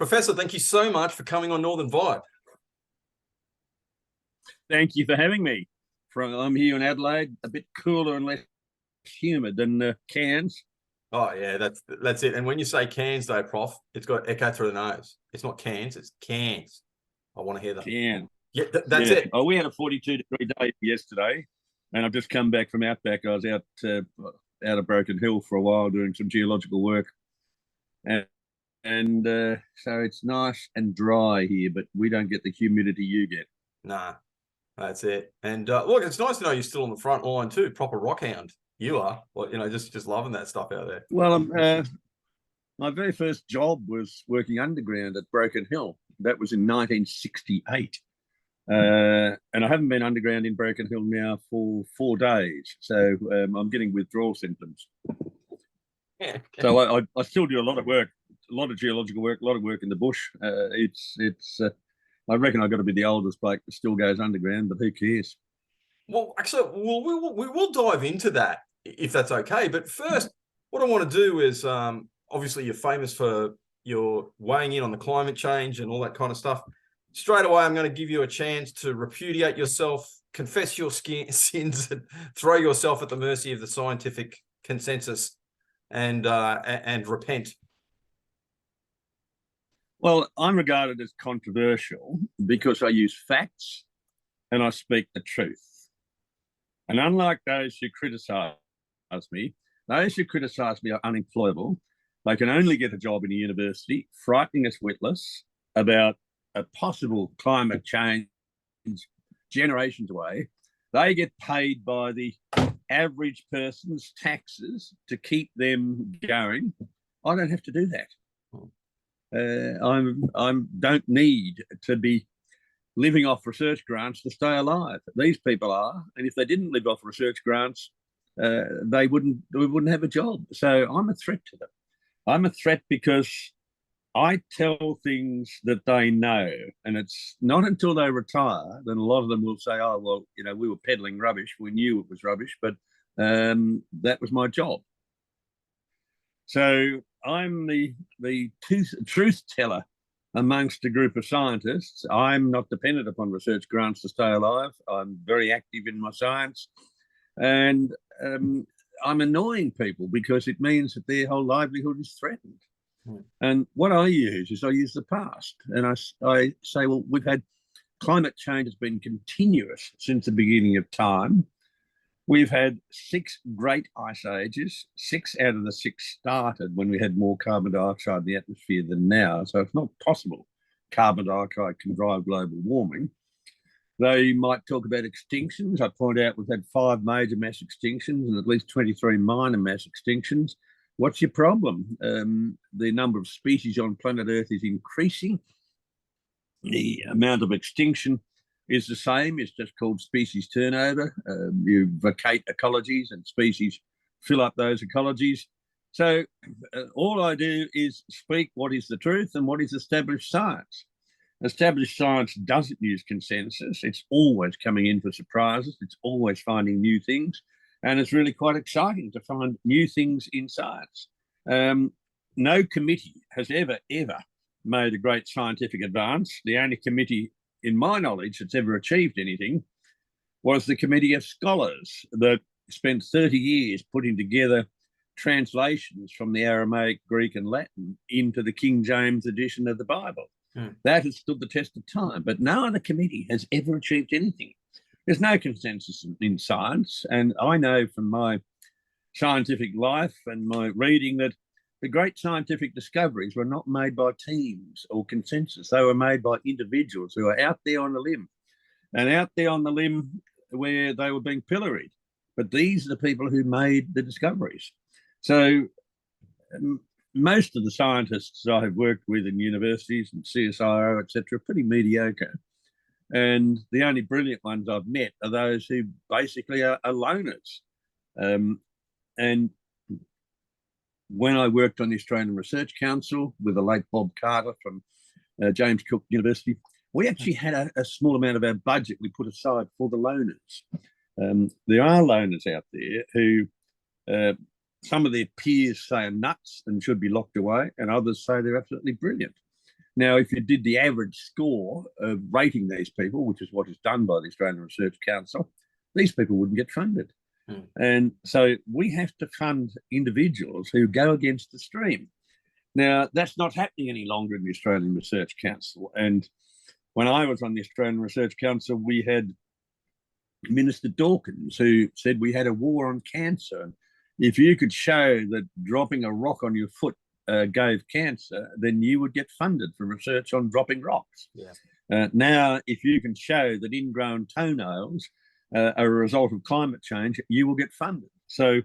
Professor, thank you so much for coming on Northern Vibe. Thank you for having me. I'm here in Adelaide, a bit cooler and less humid than Cairns. Oh yeah, that's it. And when you say Cairns, though, Prof, it's got echo through the nose. It's not Cairns, it's Cairns. I want to hear that. Cairns. Yeah, that's it. Oh, we had a 42-degree day yesterday, and I've just come back from Outback. I was out of Broken Hill for a while doing some geological work, and so it's nice and dry here, but we don't get the humidity you get. Nah, that's it. And look, it's nice to know you're still on the front line too. Proper rock hound. You are. Well, just loving that stuff out there. Well, my very first job was working underground at Broken Hill. That was in 1968. And I haven't been underground in Broken Hill now for 4 days. So I'm getting withdrawal symptoms. Yeah. So I still do a lot of work, a lot of geological work, a lot of work in the bush. I reckon I've got to be the oldest bloke that still goes underground, but who cares? Well, actually, we will dive into that if that's okay. But first, what I want to do is, obviously, you're famous for your weighing in on the climate change and all that kind of stuff. Straight away, I'm going to give you a chance to repudiate yourself, confess your sins, and throw yourself at the mercy of the scientific consensus and repent. Well, I'm regarded as controversial because I use facts and I speak the truth. And unlike those who criticise me, those who criticise me are unemployable. They can only get a job in a university, frightening us witless about a possible climate change generations away. They get paid by the average person's taxes to keep them going. I don't have to do that. I don't need to be living off research grants to stay alive. These people are, and if they didn't live off research grants, we wouldn't have a job. So I'm a threat to them. I'm a threat because I tell things that they know, and it's not until they retire that a lot of them will say, "Oh, well, we were peddling rubbish. We knew it was rubbish, but that was my job." So I'm the truth teller amongst a group of scientists. I'm not dependent upon research grants to stay alive. I'm very active in my science, and I'm annoying people because it means that their whole livelihood is threatened. And what I use is I use the past, and I say, well, we've had climate change has been continuous since the beginning of time. We've had 6 great ice ages. 6 out of the 6 started when we had more carbon dioxide in the atmosphere than now. So it's not possible carbon dioxide can drive global warming. They might talk about extinctions. I point out we've had 5 major mass extinctions and at least 23 minor mass extinctions. What's your problem? The number of species on planet Earth is increasing. The amount of extinction is the same. It's just called species turnover. You vacate ecologies and species fill up those ecologies. So all I do is speak what is the truth and what is established science. Established science doesn't use consensus. It's always coming in for surprises. It's always finding new things. And it's really quite exciting to find new things in science. No committee has ever made a great scientific advance. The only committee, in my knowledge, that's ever achieved anything was the committee of scholars that spent 30 years putting together translations from the Aramaic, Greek, and Latin into the King James edition of the Bible. That has stood the test of time, but no other committee has ever achieved anything. There's no consensus in science, and I know from my scientific life and my reading that the great scientific discoveries were not made by teams or consensus. They were made by individuals who are out there on the limb, and out there on the limb where they were being pilloried. But these are the people who made the discoveries. So most of the scientists I have worked with in universities and CSIRO, etc., are pretty mediocre. And the only brilliant ones I've met are those who basically are loners. And when I worked on the Australian Research Council with the late Bob Carter from James Cook University, we actually had a small amount of our budget we put aside for the loners. There are loners out there who some of their peers say are nuts and should be locked away, and others say they're absolutely brilliant. Now, if you did the average score of rating these people, which is what is done by the Australian Research Council, these people wouldn't get funded. And so we have to fund individuals who go against the stream. Now, that's not happening any longer in the Australian Research Council. And when I was on the Australian Research Council, we had Minister Dawkins, who said we had a war on cancer. And if you could show that dropping a rock on your foot gave cancer, then you would get funded for research on dropping rocks. Now, if you can show that ingrown toenails are a result of climate change, you will get funded. So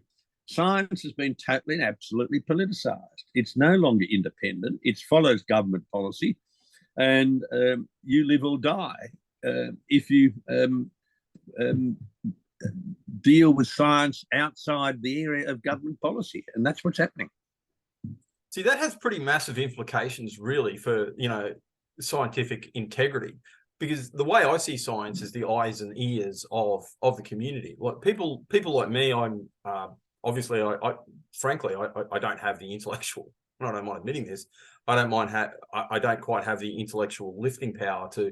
science has been totally and absolutely politicised. It's no longer independent. It follows government policy, and you live or die if you deal with science outside the area of government policy, and that's what's happening. See, that has pretty massive implications, really, for, you know, scientific integrity, because the way I see science is the eyes and ears of the community. Like people like me, I'm obviously, frankly, I don't have the intellectual. I don't mind admitting this. I don't quite have the intellectual lifting power to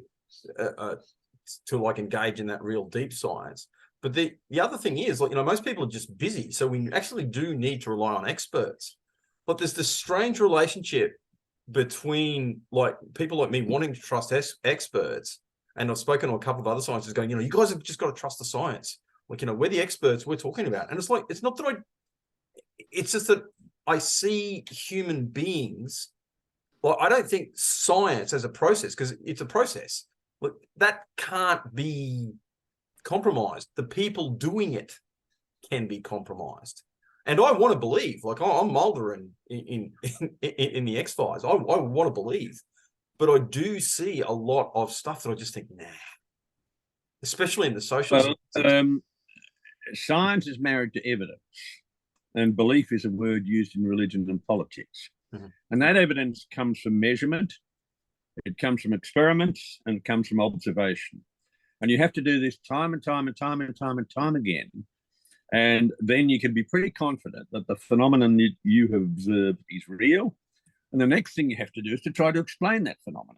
like engage in that real deep science. But the other thing is, like, you know, most people are just busy, so we actually do need to rely on experts. But there's this strange relationship between, like, people like me wanting to trust experts, and I've spoken to a couple of other scientists going, you know, you guys have just got to trust the science. Like, you know, we're the experts we're talking about. And it's like, it's not that it's just that I see human beings. Well, I don't think science as a process, because it's a process, look, that can't be compromised. The people doing it can be compromised. And I want to believe, like, I'm Mulder in the X-Files. I want to believe, but I do see a lot of stuff that I just think, nah, especially in the social sciences. Science is married to evidence, and belief is a word used in religion and politics. And that evidence comes from measurement, it comes from experiments, and it comes from observation. And you have to do this time and time and time and time and time again. And then you can be pretty confident that the phenomenon that you have observed is real. And the next thing you have to do is to try to explain that phenomenon.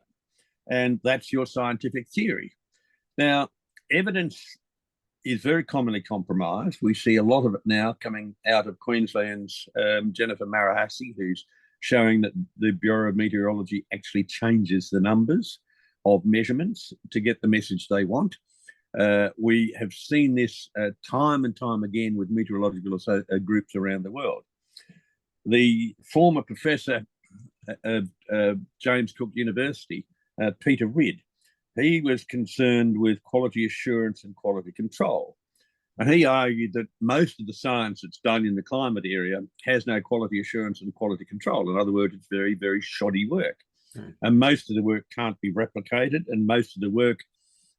And that's your scientific theory. Now, evidence is very commonly compromised. We see a lot of it now coming out of Queensland's Jennifer Marahasi, who's showing that the Bureau of Meteorology actually changes the numbers of measurements to get the message they want. We have seen this time and time again with meteorological groups around the world. The former professor of James Cook University, Peter Ridd, he was concerned with quality assurance and quality control. And he argued that most of the science that's done in the climate area has no quality assurance and quality control. In other words, it's very, very shoddy work. And most of the work can't be replicated, and most of the work,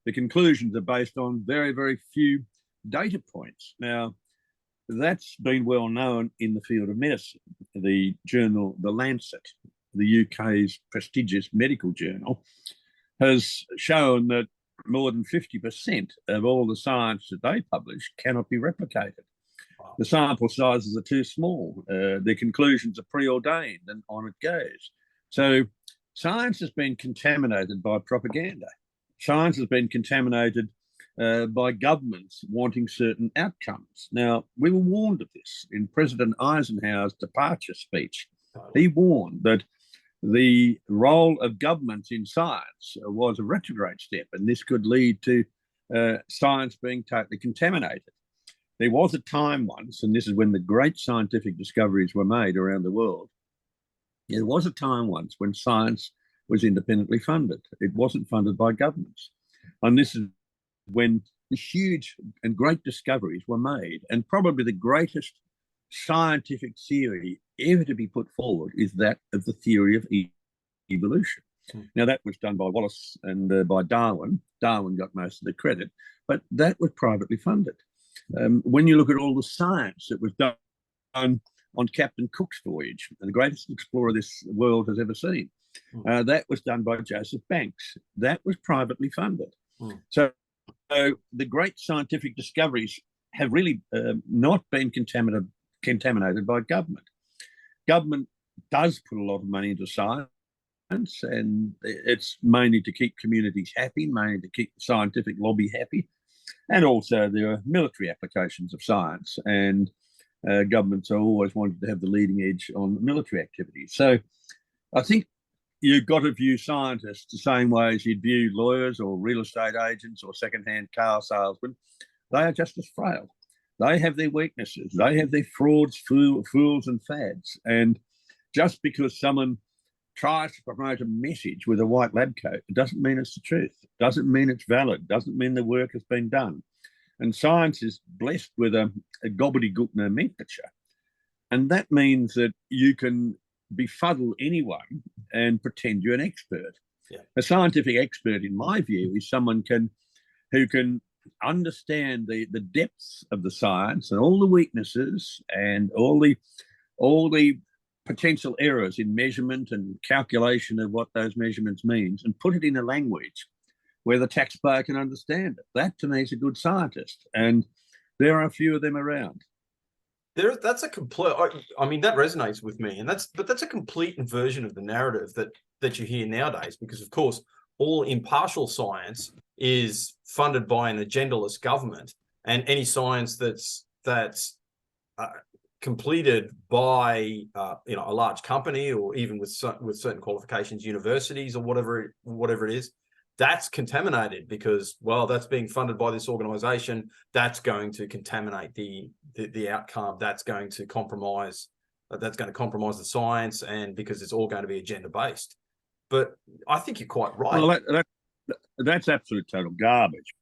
the conclusions are based on very, very few data points. Now, that's been well known in the field of medicine. The journal, The Lancet, the UK's prestigious medical journal, has shown that more than 50% of all the science that they publish cannot be replicated. Wow. The sample sizes are too small. The conclusions are preordained, and on it goes. So science has been contaminated by propaganda. Science has been contaminated by governments wanting certain outcomes. Now, we were warned of this in President Eisenhower's departure speech. He warned that the role of governments in science was a retrograde step, and this could lead to science being totally contaminated. There was a time once, and this is when the great scientific discoveries were made around the world, there was a time once when science was independently funded. It wasn't funded by governments. And this is when the huge and great discoveries were made. And probably the greatest scientific theory ever to be put forward is that of the theory of evolution. Now, that was done by Wallace and by Darwin. Darwin got most of the credit, but that was privately funded. When you look at all the science that was done on Captain Cook's voyage, the greatest explorer this world has ever seen, that was done by Joseph Banks. That was privately funded. So the great scientific discoveries have really not been contaminated by government. Government does put a lot of money into science. and it's mainly to keep communities happy, mainly to keep the scientific lobby happy. And also there are military applications of science, and governments are always wanted to have the leading edge on military activities. So I think you've got to view scientists the same way as you'd view lawyers or real estate agents or second-hand car salesmen. They are just as frail. They have their weaknesses. They have their frauds, fools and fads. And just because someone tries to promote a message with a white lab coat, it doesn't mean it's the truth. It doesn't mean it's valid. It doesn't mean the work has been done. And science is blessed with a gobbledygook nomenclature. And that means that you can befuddle anyone and pretend you're an expert. Yeah. A scientific expert, in my view, is someone who can understand the depths of the science and all the weaknesses and all the potential errors in measurement and calculation of what those measurements means, and put it in a language where the taxpayer can understand it. That, to me, is a good scientist, and there are a few of them around. That's a complete. I mean, that resonates with me, and that's a complete inversion of the narrative that you hear nowadays. Because, of course, all impartial science is funded by an agendaless government, and any science that's completed by a large company, or even with certain qualifications, universities or whatever it is, that's contaminated because, well, that's being funded by this organization. That's going to contaminate the outcome. That's going to compromise the science, and because it's all going to be agenda based. But I think you're quite right. Well, that's absolute total garbage,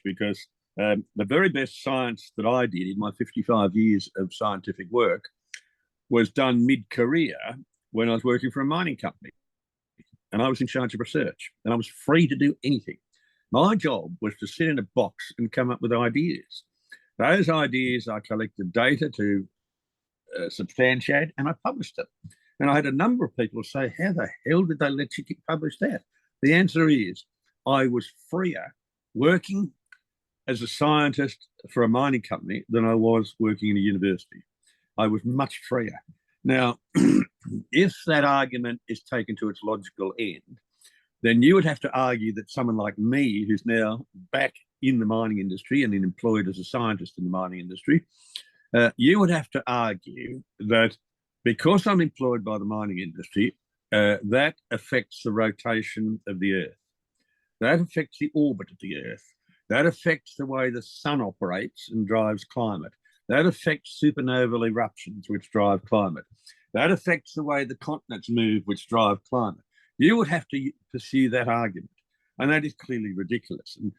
because the very best science that I did in my 55 years of scientific work was done mid-career when I was working for a mining company. And I was in charge of research, and I was free to do anything. My job was to sit in a box and come up with ideas. Those ideas, I collected data to substantiate, and I published them. And I had a number of people say, how the hell did they let you publish that? The answer is, I was freer working as a scientist for a mining company than I was working in a university. I was much freer. Now, if that argument is taken to its logical end, then you would have to argue that someone like me, who's now back in the mining industry and employed as a scientist in the mining industry, you would have to argue that because I'm employed by the mining industry, that affects the rotation of the Earth. That affects the orbit of the Earth. That affects the way the sun operates and drives climate. That affects supernova eruptions, which drive climate. That affects the way the continents move, which drive climate. You would have to pursue that argument, and that is clearly ridiculous. And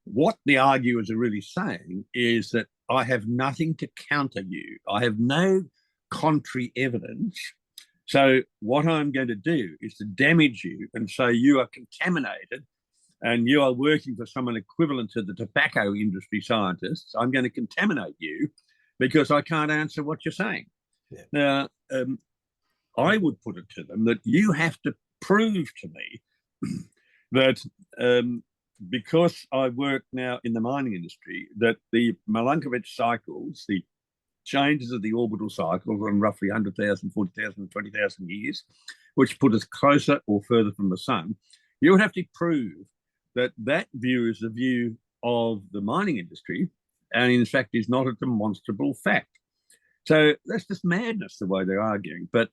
what the arguers are really saying is that I have nothing to counter you. I have no contrary evidence. So what I'm going to do is to damage you and say you are contaminated and you are working for someone equivalent to the tobacco industry scientists. I'm going to contaminate you because I can't answer what you're saying. Yeah. Now, I would put it to them that you have to prove to me that because I work now in the mining industry, that the Milankovitch cycles, the changes of the orbital cycle from roughly 100,000, 40,000, 20,000 years, which put us closer or further from the sun, you would have to prove that that view is the view of the mining industry, and in fact is not a demonstrable fact. So that's just madness, the way they're arguing. But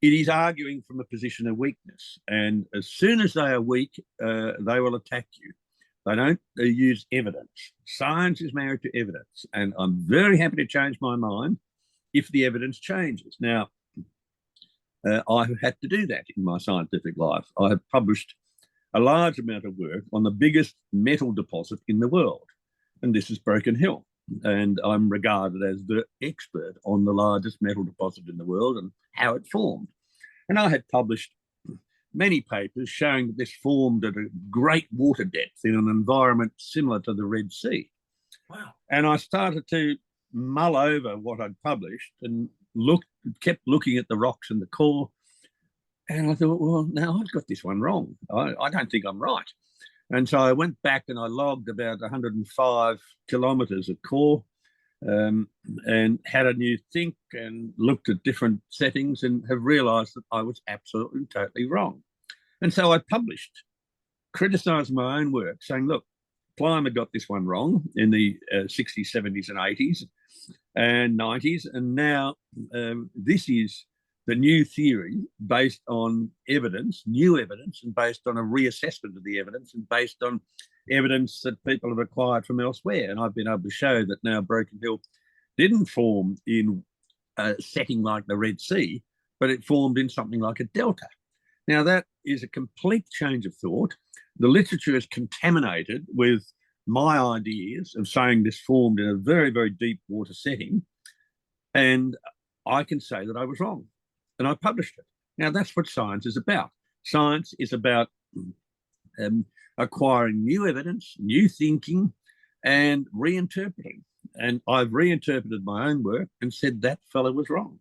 it is arguing from a position of weakness. And as soon as they are weak, they will attack you. They don't use evidence. Science is married to evidence. And I'm very happy to change my mind if the evidence changes. Now, I've had to do that in my scientific life. I have published a large amount of work on the biggest metal deposit in the world, and this is Broken Hill. And I'm regarded as the expert on the largest metal deposit in the world and how it formed. And I had published many papers showing that this formed at a great water depth in an environment similar to the Red Sea. Wow. And I started to mull over what I'd published and kept looking at the rocks in the core. And I thought, well, now I've got this one wrong. I don't think I'm right. And so I went back and I logged about 105 kilometres of core and had a new think and looked at different settings and have realised that I was absolutely, totally wrong. And so I published, criticised my own work, saying, look, Plimer got this one wrong in the 60s, 70s, and 80s and 90s. And now this is the new theory based on evidence, new evidence, and based on a reassessment of the evidence and based on evidence that people have acquired from elsewhere. And I've been able to show that now Broken Hill didn't form in a setting like the Red Sea, but it formed in something like a delta. Now, that is a complete change of thought. The literature is contaminated with my ideas of saying this formed in a very, very deep water setting. And I can say that I was wrong. And I published it. Now, that's what science is about. Science is about acquiring new evidence, new thinking, and reinterpreting. And I've reinterpreted my own work and said that fellow was wrong.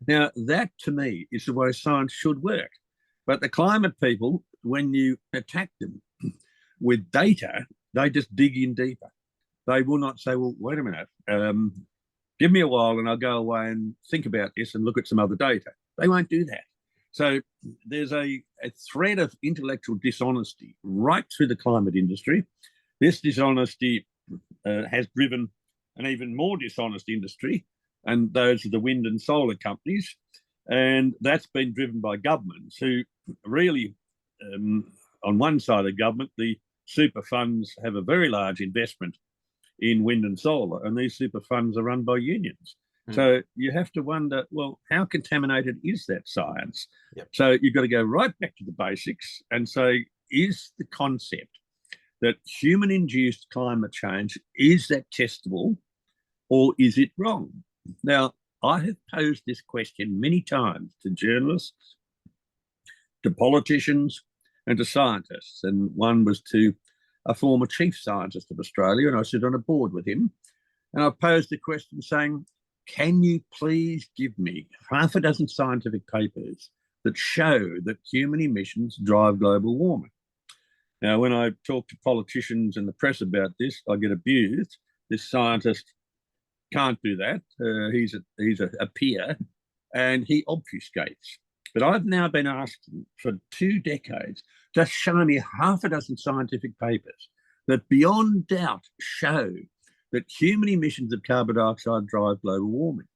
Now, that to me is the way science should work. But the climate people, when you attack them with data, they just dig in deeper. They will not say, well, wait a minute, give me a while and I'll go away and think about this and look at some other data. They won't do that. So there's a thread of intellectual dishonesty right through the climate industry. This dishonesty has driven an even more dishonest industry, and those are the wind and solar companies. And that's been driven by governments who really, on one side of government, the super funds have a very large investment in wind and solar, and these super funds are run by unions. So you have to wonder, well, how contaminated is that science? Yep. So you've got to go right back to the basics and say, is the concept that human-induced climate change, is that testable or is it wrong? Now, I have posed this question many times to journalists, to politicians, and to scientists. And one was to a former chief scientist of Australia, and I sit on a board with him. And I posed the question saying, can you please give me half a dozen scientific papers that show that human emissions drive global warming? Now, when I talk to politicians and the press about this, I get abused. This scientist can't do that. He's a peer, and he obfuscates. But I've now been asked for 2 decades to show me half a dozen scientific papers that beyond doubt show that human emissions of carbon dioxide drive global warming.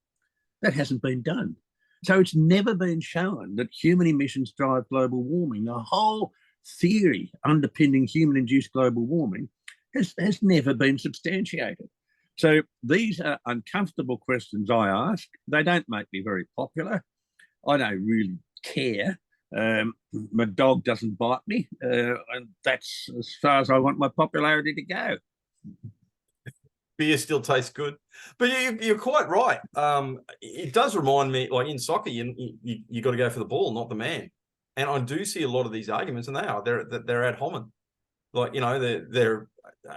That hasn't been done. So it's never been shown that human emissions drive global warming. The whole theory underpinning human-induced global warming has never been substantiated. So these are uncomfortable questions I ask. They don't make me very popular. I don't really care. My dog doesn't bite me, and that's as far as I want my popularity to go. Beer still tastes good, but you're quite right. It does remind me, like in soccer, you got to go for the ball, not the man. And I do see a lot of these arguments, and they're ad hominem, like they're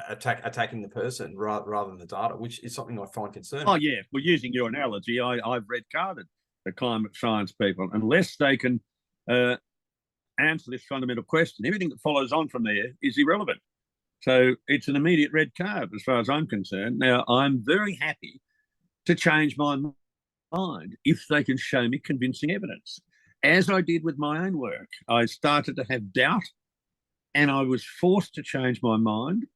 attacking the person rather than the data, which is something I find concerning. Oh yeah, well, using your analogy, I've red carded the climate science people unless they can answer this fundamental question. Everything that follows on from there is irrelevant. So it's an immediate red card as far as I'm concerned. Now, I'm very happy to change my mind if they can show me convincing evidence. As I did with my own work, I started to have doubt and I was forced to change my mind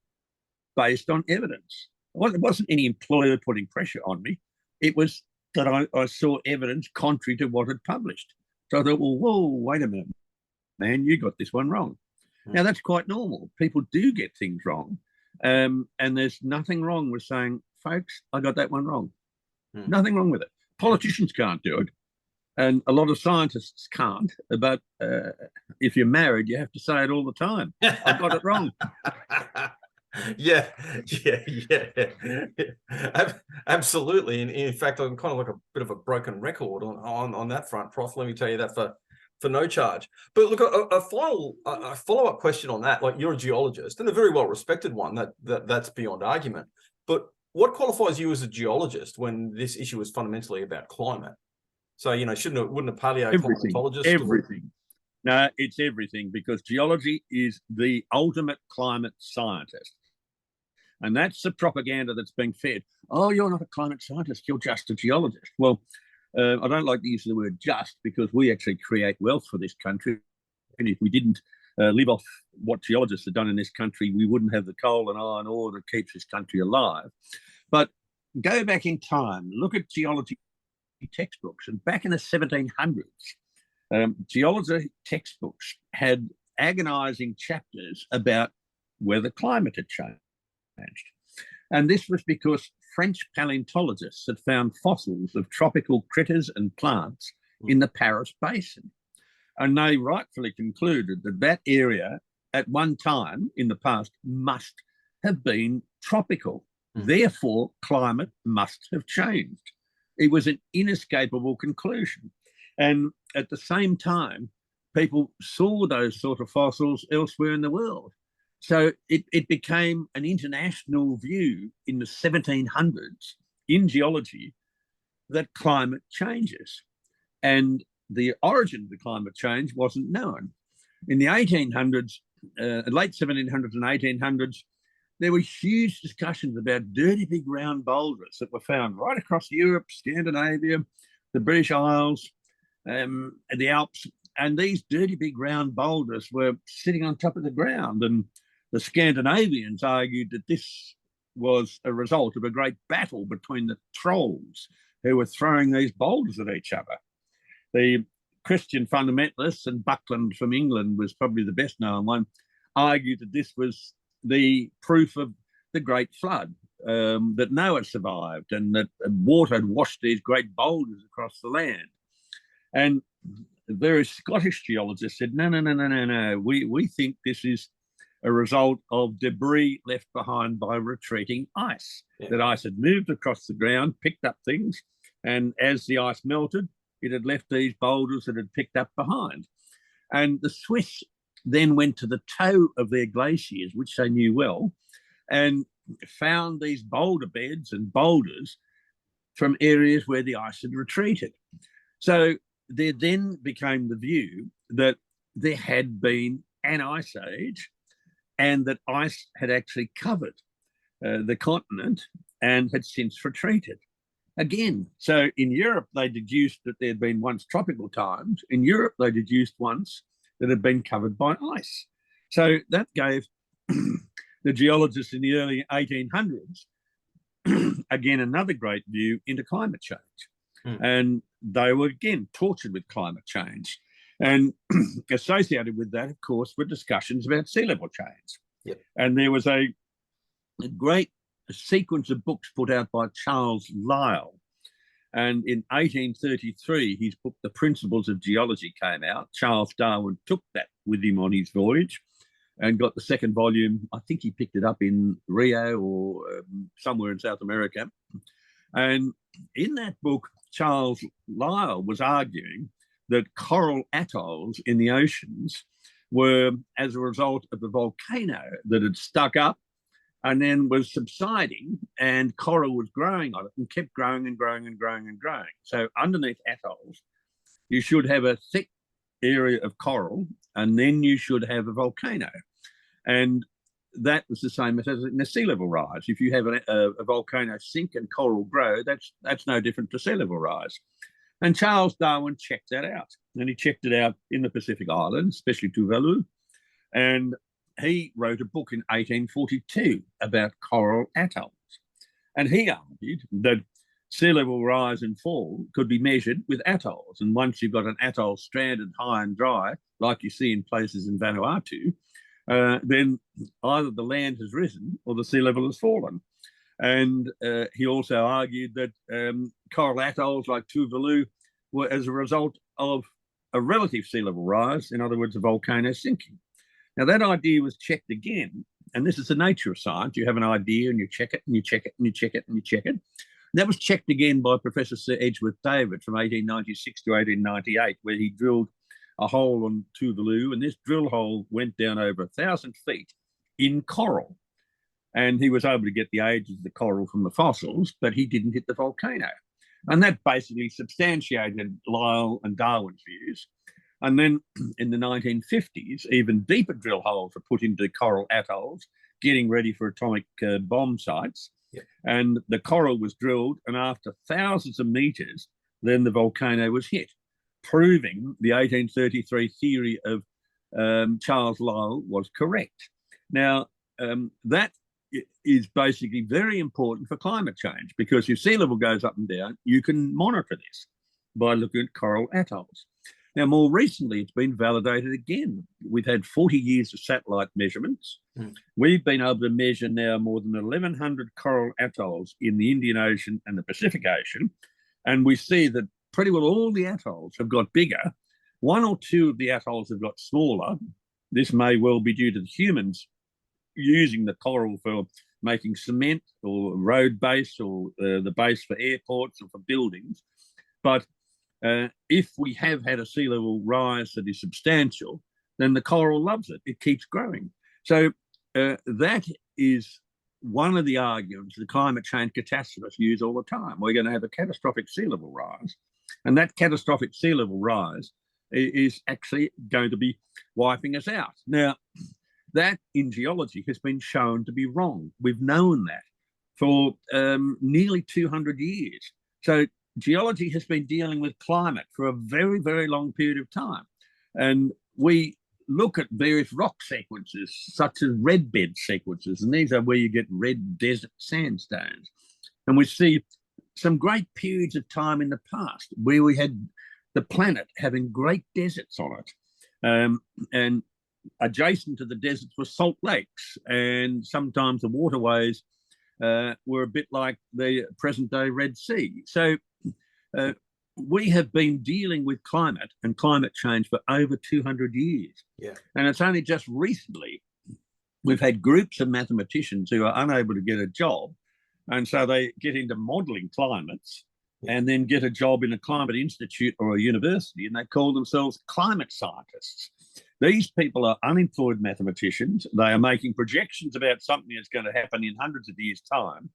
based on evidence. It wasn't any employer putting pressure on me. It was that I saw evidence contrary to what had published. So I thought, well, whoa, wait a minute, man, you got this one wrong. Now, that's quite normal. People do get things wrong. And there's nothing wrong with saying, folks, I got that one wrong. Nothing wrong with it. Politicians can't do it. And a lot of scientists can't. But if you're married, you have to say it all the time. I got it wrong. Yeah. Absolutely. And in fact, I'm kind of like a bit of a broken record on that front, Prof. Let me tell you that for no charge. But look, a follow-up question on that, like you're a geologist and a very well-respected one, that's beyond argument. But what qualifies you as a geologist when this issue is fundamentally about climate? So, wouldn't a paleoclimatologist... Everything. No, it's everything, because geology is the ultimate climate scientist. And that's the propaganda that's being fed. Oh, you're not a climate scientist, you're just a geologist. Well, I don't like to use the word just, because we actually create wealth for this country if we didn't live off what geologists have done in this country, we wouldn't have the coal and iron ore that keeps this country alive. But go back in time, look at geology textbooks, and back in the 1700s, geology textbooks had agonizing chapters about whether climate had changed. And this was because French paleontologists had found fossils of tropical critters and plants in the Paris Basin. And they rightfully concluded that that area at one time in the past must have been tropical. Therefore, climate must have changed. It was an inescapable conclusion. And at the same time, people saw those sort of fossils elsewhere in the world. So it became an international view in the 1700s in geology that climate changes. And the origin of the climate change wasn't known. In the 1800s, late 1700s and 1800s, there were huge discussions about dirty big round boulders that were found right across Europe, Scandinavia, the British Isles, the Alps. And these dirty big round boulders were sitting on top of the ground. And the Scandinavians argued that this was a result of a great battle between the trolls who were throwing these boulders at each other. The Christian fundamentalists, and Buckland from England was probably the best known one, argued that this was the proof of the Great Flood, that Noah survived and that water had washed these great boulders across the land. And various Scottish geologists said, no, we think this is a result of debris left behind by retreating ice. Yeah. That ice had moved across the ground, picked up things, and as the ice melted, it had left these boulders that had picked up behind. And the Swiss then went to the toe of their glaciers, which they knew well, and found these boulder beds and boulders from areas where the ice had retreated. So there then became the view that there had been an ice age and that ice had actually covered the continent and had since retreated. Again, so in Europe, they deduced that there had been once tropical times. In Europe, they deduced once that had been covered by ice. So that gave the geologists in the early 1800s, again, another great view into climate change. And they were, again, tortured with climate change. And associated with that, of course, were discussions about sea level change. Yep. And there was a great sequence of books put out by Charles Lyell. And in 1833, his book, The Principles of Geology, came out. Charles Darwin took that with him on his voyage and got the second volume. I think he picked it up in Rio or somewhere in South America. And in that book, Charles Lyell was arguing that coral atolls in the oceans were as a result of a volcano that had stuck up and then was subsiding, and coral was growing on it and kept growing and growing and growing and growing. So underneath atolls, you should have a thick area of coral, and then you should have a volcano. And that was the same as in the sea level rise. If you have a volcano sink and coral grow, that's no different to sea level rise. And Charles Darwin checked that out. And he checked it out in the Pacific Islands, especially Tuvalu. And he wrote a book in 1842 about coral atolls. And he argued that sea level rise and fall could be measured with atolls. And once you've got an atoll stranded high and dry, like you see in places in Vanuatu, then either the land has risen or the sea level has fallen. And he also argued that coral atolls like Tuvalu were as a result of a relative sea level rise, in other words, a volcano sinking. Now, that idea was checked again, and this is the nature of science. You have an idea and you check it and you check it and you check it and you check it. That was checked again by Professor Sir Edgeworth David from 1896 to 1898, where he drilled a hole on Tuvalu, and this drill hole went down over 1,000 feet in coral. And he was able to get the ages of the coral from the fossils, but he didn't hit the volcano. And that basically substantiated Lyell and Darwin's views. And then in the 1950s, even deeper drill holes were put into coral atolls, getting ready for atomic bomb sites. Yep. And the coral was drilled, and after thousands of meters, then the volcano was hit, proving the 1833 theory of Charles Lyell was correct. Now, that is basically very important for climate change, because if sea level goes up and down, you can monitor this by looking at coral atolls. Now, more recently, it's been validated again. We've had 40 years of satellite measurements. We've been able to measure now more than 1,100 coral atolls in the Indian Ocean and the Pacific Ocean. And we see that pretty well all the atolls have got bigger. One or two of the atolls have got smaller. This may well be due to the humans using the coral for making cement or road base, or the base for airports or for buildings. But if we have had a sea level rise that is substantial, then the coral loves it. It keeps growing. So that is one of the arguments the climate change catastrophists use all the time. We're going to have a catastrophic sea level rise. And that catastrophic sea level rise is actually going to be wiping us out. Now, that in geology has been shown to be wrong. We've known that for nearly 200 years. So geology has been dealing with climate for a very, very long period of time. And we look at various rock sequences, such as red bed sequences, and these are where you get red desert sandstones. And we see some great periods of time in the past where we had the planet having great deserts on it. And adjacent to the deserts were salt lakes, and sometimes the waterways were a bit like the present-day Red Sea. So we have been dealing with climate and climate change for over 200 years. Yeah. And it's only just recently we've had groups of mathematicians who are unable to get a job, and so they get into modelling climates and then get a job in a climate institute or a university, and they call themselves climate scientists. These people are unemployed mathematicians. They are making projections about something that's going to happen in hundreds of years' time.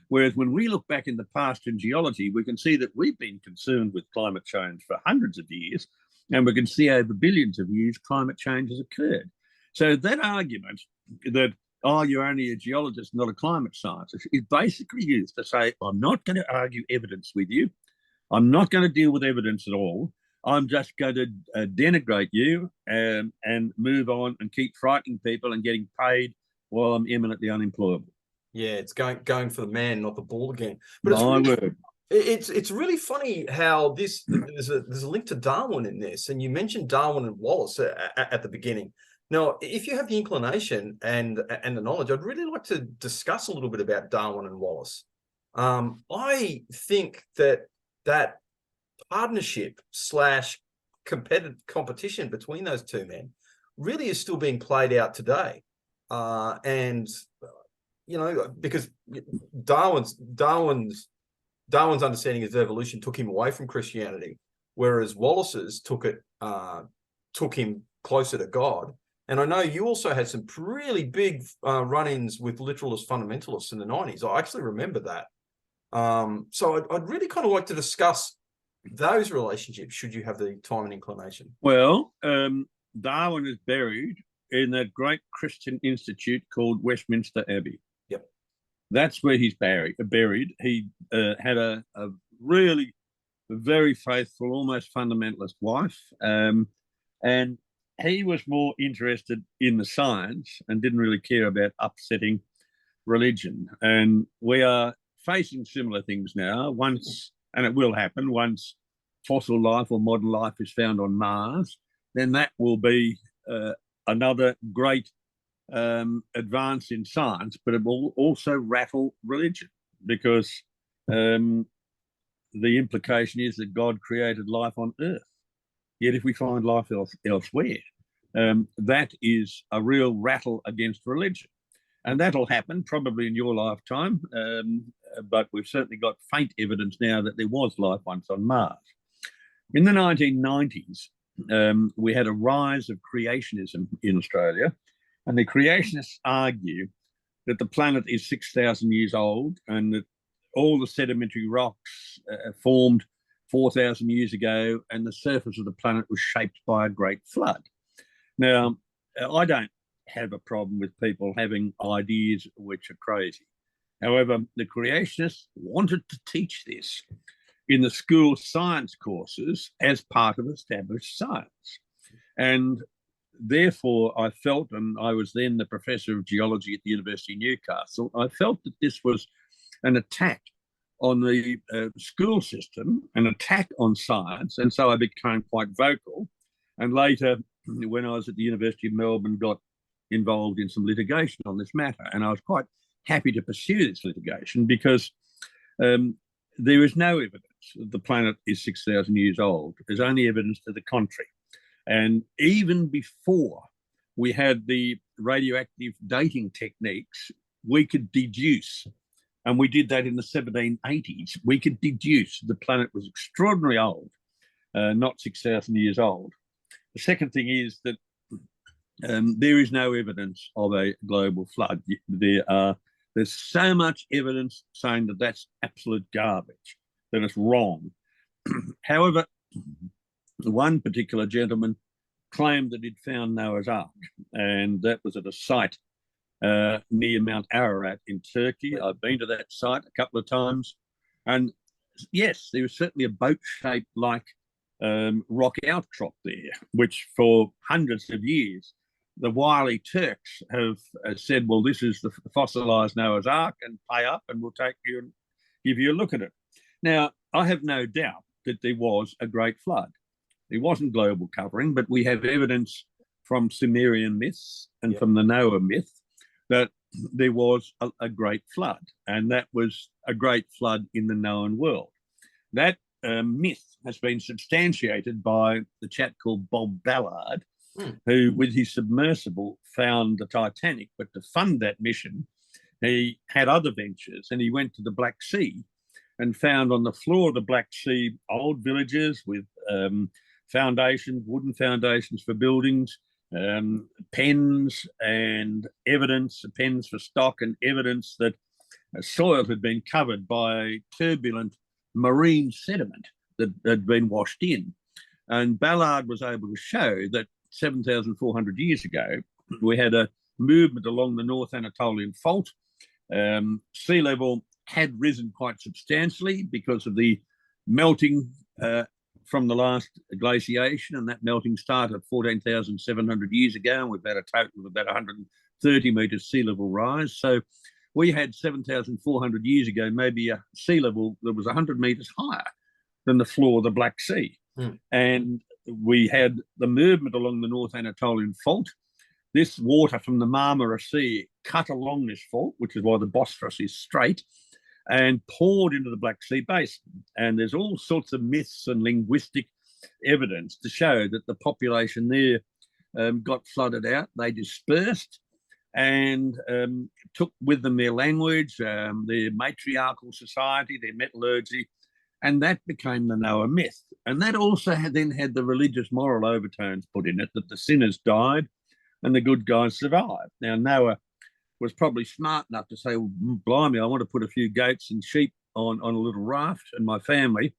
Whereas when we look back in the past in geology, we can see that we've been concerned with climate change for hundreds of years, and we can see over billions of years climate change has occurred. So that argument that, oh, you're only a geologist, not a climate scientist, is basically used to say, I'm not going to argue evidence with you. I'm not going to deal with evidence at all. I'm just going to denigrate you and move on and keep frightening people and getting paid while I'm eminently unemployable. Yeah, it's going for the man, not the ball again. But it's really funny how there's a link to Darwin in this, and you mentioned Darwin and Wallace at the beginning. Now, if you have the inclination and the knowledge, I'd really like to discuss a little bit about Darwin and Wallace. I think that partnership / competition between those two men really is still being played out today, and you know, because Darwin's understanding of evolution took him away from Christianity, whereas Wallace's took him closer to God. And I know you also had some really big run-ins with literalist fundamentalists in the 90s. I actually remember that. So I'd really kind of like to discuss those relationships, should you have the time and inclination. Well, Darwin is buried in that great Christian institute called Westminster Abbey. Yep. That's where he's buried. He had a really very faithful, almost fundamentalist wife. And he was more interested in the science and didn't really care about upsetting religion. And we are facing similar things now. And it will happen once fossil life or modern life is found on Mars, then that will be another great advance in science, but it will also rattle religion, because the implication is that God created life on Earth. Yet if we find life elsewhere, that is a real rattle against religion. And that'll happen probably in your lifetime, but we've certainly got faint evidence now that there was life once on Mars. In the 1990s, we had a rise of creationism in Australia, and the creationists argue that the planet is 6,000 years old and that all the sedimentary rocks formed 4,000 years ago, and the surface of the planet was shaped by a great flood. Now, I don't have a problem with people having ideas which are crazy. However, the creationists wanted to teach this in the school science courses as part of established science. And therefore, I felt, and I was then the professor of geology at the University of Newcastle, I felt that this was an attack on the school system, an attack on science, and so I became quite vocal. And later, when I was at the University of Melbourne, got involved in some litigation on this matter. And I was quite happy to pursue this litigation because there is no evidence that the planet is 6,000 years old. There's only evidence to the contrary. And even before we had the radioactive dating techniques, we could deduce, and we did that in the 1780s, we could deduce the planet was extraordinarily old, not 6,000 years old. The second thing is that there is no evidence of a global flood. There's so much evidence saying that that's absolute garbage, that it's wrong. However, one particular gentleman claimed that he'd found Noah's Ark, and that was at a site near Mount Ararat in Turkey. I've been to that site a couple of times, and yes, there was certainly a boat-shaped like rock outcrop there, which for hundreds of years, the wily Turks have said, well, this is the fossilized Noah's Ark, and pay up and we'll take you and give you a look at it. Now, I have no doubt that there was a great flood. It wasn't global covering, but we have evidence from Sumerian myths and from the Noah myth that there was a great flood, and that was a great flood in the known world. That myth has been substantiated by the chap called Bob Ballard, who, with his submersible, found the Titanic. But to fund that mission, he had other ventures, and he went to the Black Sea and found on the floor of the Black Sea old villages with foundations, wooden foundations for buildings, pens and evidence, pens for stock and evidence that soil had been covered by turbulent marine sediment that had been washed in. And Ballard was able to show that 7,400 years ago, we had a movement along the North Anatolian Fault. Sea level had risen quite substantially because of the melting from the last glaciation, and that melting started 14,700 years ago, and we've had a total of about 130 metres sea level rise. So we had 7,400 years ago maybe a sea level that was 100 metres higher than the floor of the Black Sea. And we had the movement along the North Anatolian Fault. This water from the Marmara Sea cut along this fault, which is why the Bosphorus is straight, and poured into the Black Sea basin. And there's all sorts of myths and linguistic evidence to show that the population there got flooded out. They dispersed and took with them their language, their matriarchal society, their metallurgy, and that became the Noah myth. And that also then had the religious moral overtones put in it, that the sinners died and the good guys survived. Now, Noah was probably smart enough to say, well, blimey, I want to put a few goats and sheep on a little raft and my family,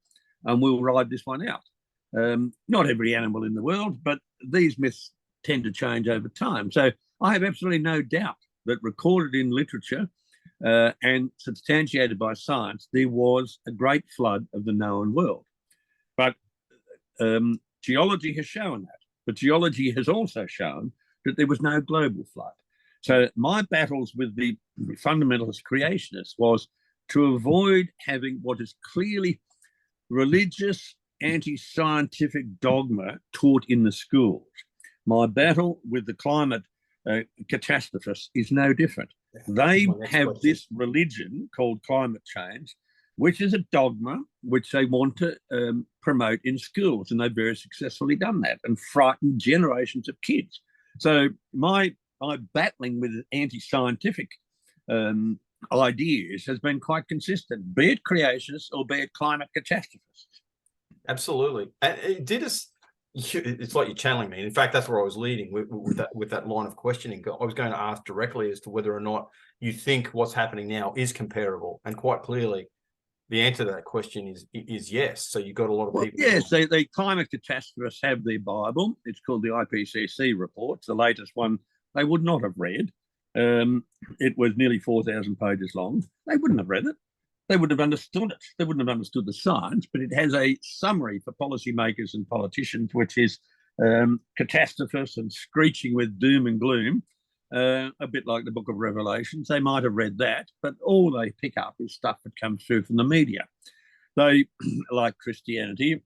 and we'll ride this one out. Not every animal in the world, but these myths tend to change over time. So I have absolutely no doubt that recorded in literature and substantiated by science, there was a great flood of the known world. But geology has shown that. But geology has also shown that there was no global flood. So my battles with the fundamentalist creationists was to avoid having what is clearly religious, anti-scientific dogma taught in the schools. My battle with the climate catastrophists is no different. They have this religion called climate change, which is a dogma which they want to promote in schools, and they've very successfully done that and frightened generations of kids. So my battling with anti-scientific ideas has been quite consistent, be it creationists or be it climate catastrophists. Absolutely. And it did us. It's like you're channeling me. In fact, that's where I was leading with that line of questioning. I was going to ask directly as to whether or not you think what's happening now is comparable, and quite clearly, the answer to that question is yes. So you've got a lot of people. Yes, the climate catastrophists have their Bible. It's called the IPCC report. It's the latest one they would not have read. It was nearly 4,000 pages long. They wouldn't have read it. They would have understood it. They wouldn't have understood the science, but it has a summary for policymakers and politicians, which is catastrophist and screeching with doom and gloom, a bit like the Book of Revelations. They might have read that, but all they pick up is stuff that comes through from the media. They, like Christianity,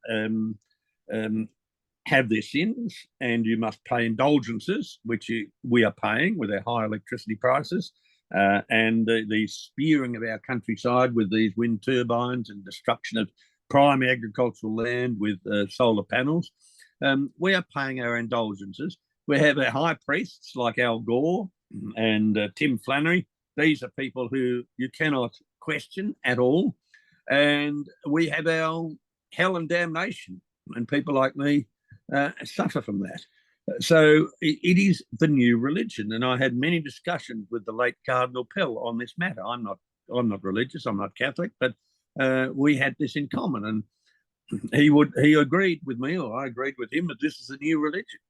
have their sins, and you must pay indulgences, which we are paying with our high electricity prices, and the spearing of our countryside with these wind turbines and destruction of prime agricultural land with solar panels. We are paying our indulgences. We have our high priests like Al Gore and Tim Flannery. These are people who you cannot question at all. And we have our hell and damnation, and people like me suffer from that. So it is the new religion. And I had many discussions with the late Cardinal Pell on this matter. I'm not religious, I'm not Catholic, but we had this in common. And he agreed with me, or I agreed with him, that this is a new religion.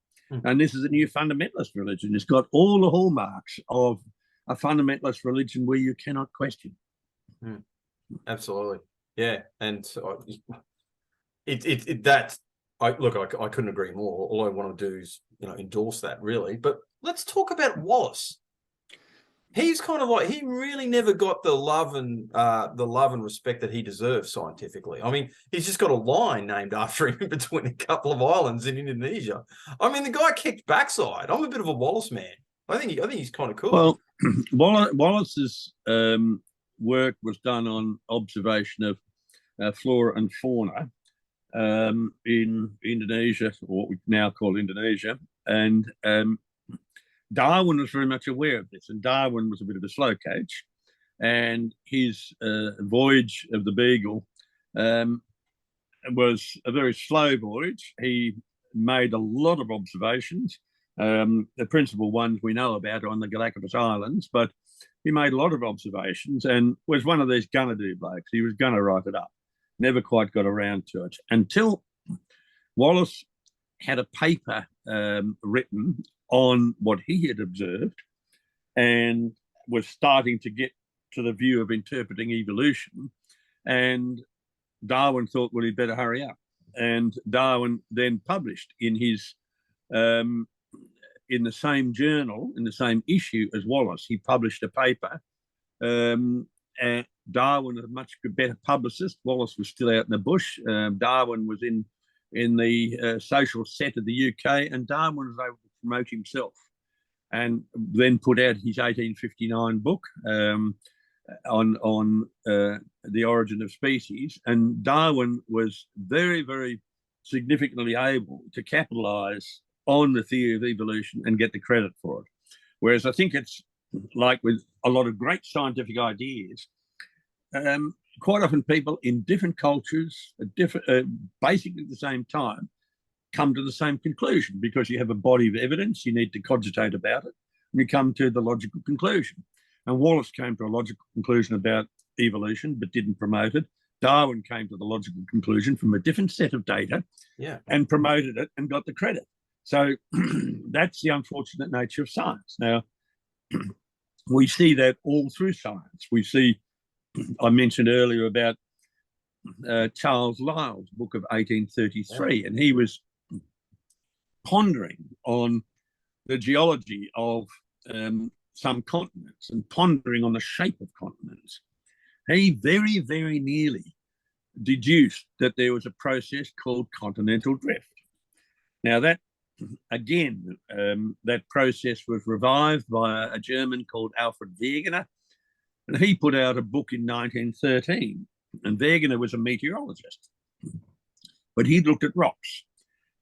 And this is a new fundamentalist religion. It's got all the hallmarks of a fundamentalist religion where you cannot question. Absolutely. Yeah. And I couldn't agree more. All I want to do is, endorse that, really. But let's talk about Wallace. He's kind of like, he really never got the love and respect that he deserves scientifically. I mean, he's just got a line named after him between a couple of islands in Indonesia. I mean, the guy kicked backside. I'm a bit of a Wallace man. I think he's kind of cool. Well, Wallace's work was done on observation of flora and fauna in Indonesia, or what we now call Indonesia, and Darwin was very much aware of this, and Darwin was a bit of a slow coach, and his voyage of the Beagle was a very slow voyage. He made a lot of observations. The principal ones we know about are on the Galapagos Islands, but he made a lot of observations and was one of these gonna do blokes. He was gonna write it up. Never quite got around to it until Wallace had a paper written on what he had observed and was starting to get to the view of interpreting evolution. And Darwin thought, well, he'd better hurry up. And Darwin then published in his in the same journal, in the same issue as Wallace, he published a paper. And Darwin was a much better publicist. Wallace was still out in the bush. Darwin was in the social set of the UK, and Darwin was able to promote himself, and then put out his 1859 book on the origin of species. And Darwin was very, very significantly able to capitalise on the theory of evolution and get the credit for it. Whereas I think it's like with a lot of great scientific ideas, quite often people in different cultures, basically at the same time, come to the same conclusion, because you have a body of evidence, you need to cogitate about it, and you come to the logical conclusion. And Wallace came to a logical conclusion about evolution, but didn't promote it. Darwin came to the logical conclusion from a different set of data, and promoted it and got the credit. So that's the unfortunate nature of science. Now, we see that all through science. We see, I mentioned earlier about Charles Lyell's book of 1833, and he was pondering on the geology of some continents and pondering on the shape of continents. He very, very nearly deduced that there was a process called continental drift. Now that, again, that process was revived by a German called Alfred Wegener, and he put out a book in 1913. And Wegener was a meteorologist, but he looked at rocks.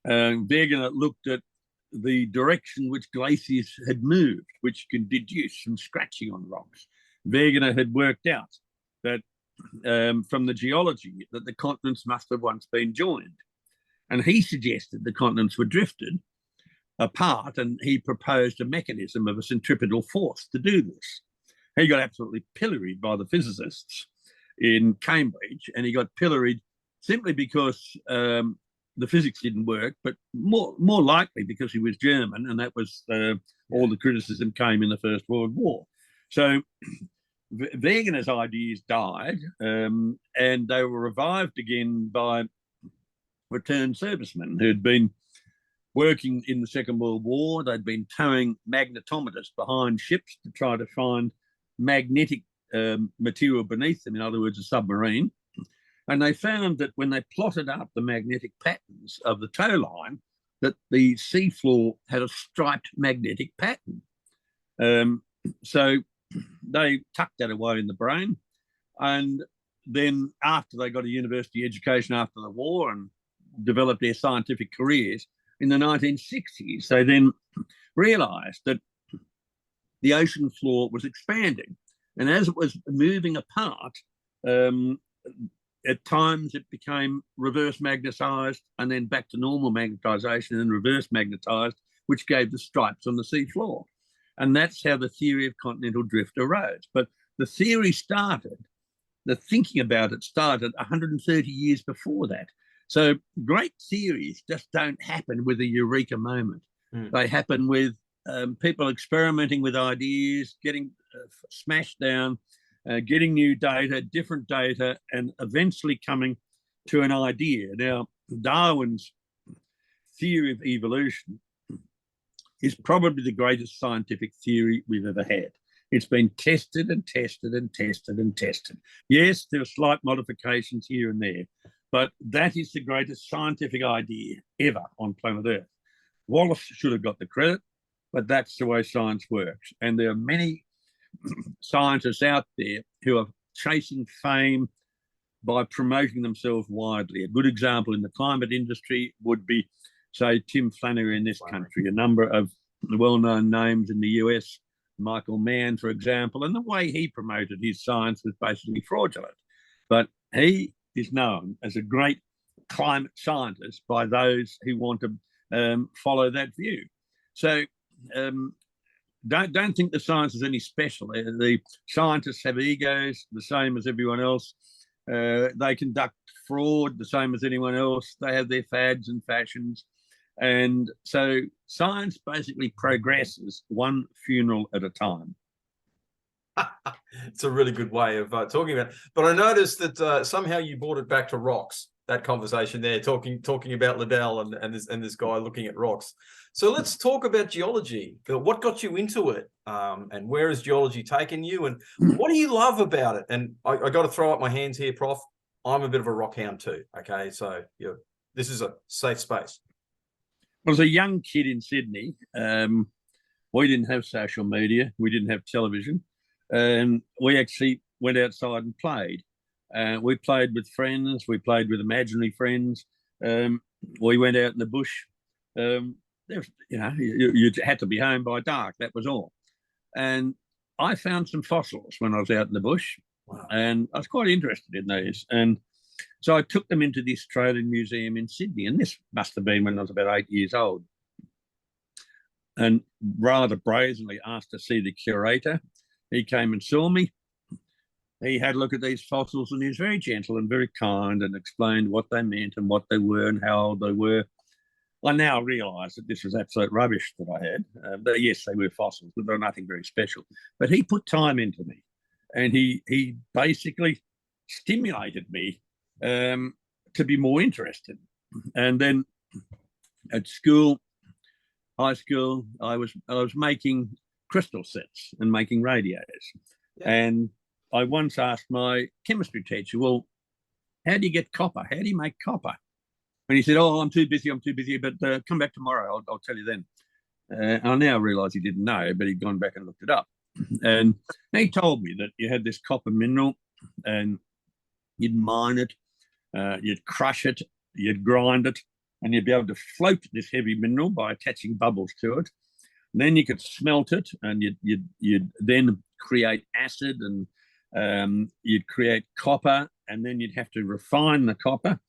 Wegener looked at the direction which glaciers had moved, which you can deduce from scratching on rocks. Wegener had worked out that from the geology that the continents must have once been joined. And he suggested the continents were drifted apart, and he proposed a mechanism of a centripetal force to do this. He got absolutely pilloried by the physicists in Cambridge, and he got pilloried simply because the physics didn't work, but more likely because he was German, and that was all the criticism came in the First World War. So Wegener's ideas died, and they were revived again by returned servicemen who'd been working in the Second World War. They'd been towing magnetometers behind ships to try to find magnetic material beneath them, in other words, a submarine. And they found that when they plotted up the magnetic patterns of the tow line, that the seafloor had a striped magnetic pattern. So they tucked that away in the brain. And then after they got a university education after the war and developed their scientific careers in the 1960s, they then realised that the ocean floor was expanding. And as it was moving apart, at times it became reverse magnetised and then back to normal magnetisation and reverse magnetised, which gave the stripes on the seafloor. And that's how the theory of continental drift arose. But the theory started, the thinking about it started 130 years before that. So great theories just don't happen with a eureka moment. They happen with people experimenting with ideas, getting smashed down, getting new data, different data, and eventually coming to an idea. Now, Darwin's theory of evolution is probably the greatest scientific theory we've ever had. It's been tested and tested and tested and tested. Yes, there are slight modifications here and there, but that is the greatest scientific idea ever on planet Earth. Wallace should have got the credit, but that's the way science works. And there are many scientists out there who are chasing fame by promoting themselves widely. A good example in the climate industry would be, say, Tim Flannery in this country, a number of well-known names in the US, Michael Mann, for example, and the way he promoted his science was basically fraudulent. But he is known as a great climate scientist by those who want to follow that view. So don't think the science is any special. The scientists have egos, the same as everyone else. They conduct fraud the same as anyone else. They have their fads and fashions. And so science basically progresses one funeral at a time. It's a really good way of talking about it. But I noticed that somehow you brought it back to rocks, that conversation there, talking about Liddell and this guy looking at rocks. So let's talk about geology. What got you into it, and where has geology taken you, and what do you love about it? And I got to throw up my hands here, Prof. I'm a bit of a rock hound too. Okay, so this is a safe space. Well, as a young kid in Sydney, we didn't have social media, we didn't have television, and we actually went outside and played. We played with friends, we played with imaginary friends. We went out in the bush. There was, you had to be home by dark. That was all. And I found some fossils when I was out in the bush. Wow. And I was quite interested in these. And so I took them into the Australian Museum in Sydney. And this must have been when I was about 8 years old. And rather brazenly asked to see the curator. He came and saw me. He had a look at these fossils, and he was very gentle and very kind and explained what they meant and what they were and how old they were. I now realise that this was absolute rubbish that I had. But yes, they were fossils, but they were nothing very special. But he put time into me, and he basically stimulated me to be more interested. And then at school, high school, I was making crystal sets and making radios. Yeah. And I once asked my chemistry teacher, well, how do you get copper? How do you make copper? And he said, oh, I'm too busy, but come back tomorrow, I'll tell you then. I now realise he didn't know, but he'd gone back and looked it up. And he told me that you had this copper mineral and you'd mine it, you'd crush it, you'd grind it, and you'd be able to float this heavy mineral by attaching bubbles to it. And then you could smelt it, and you'd then create acid, and you'd create copper, and then you'd have to refine the copper.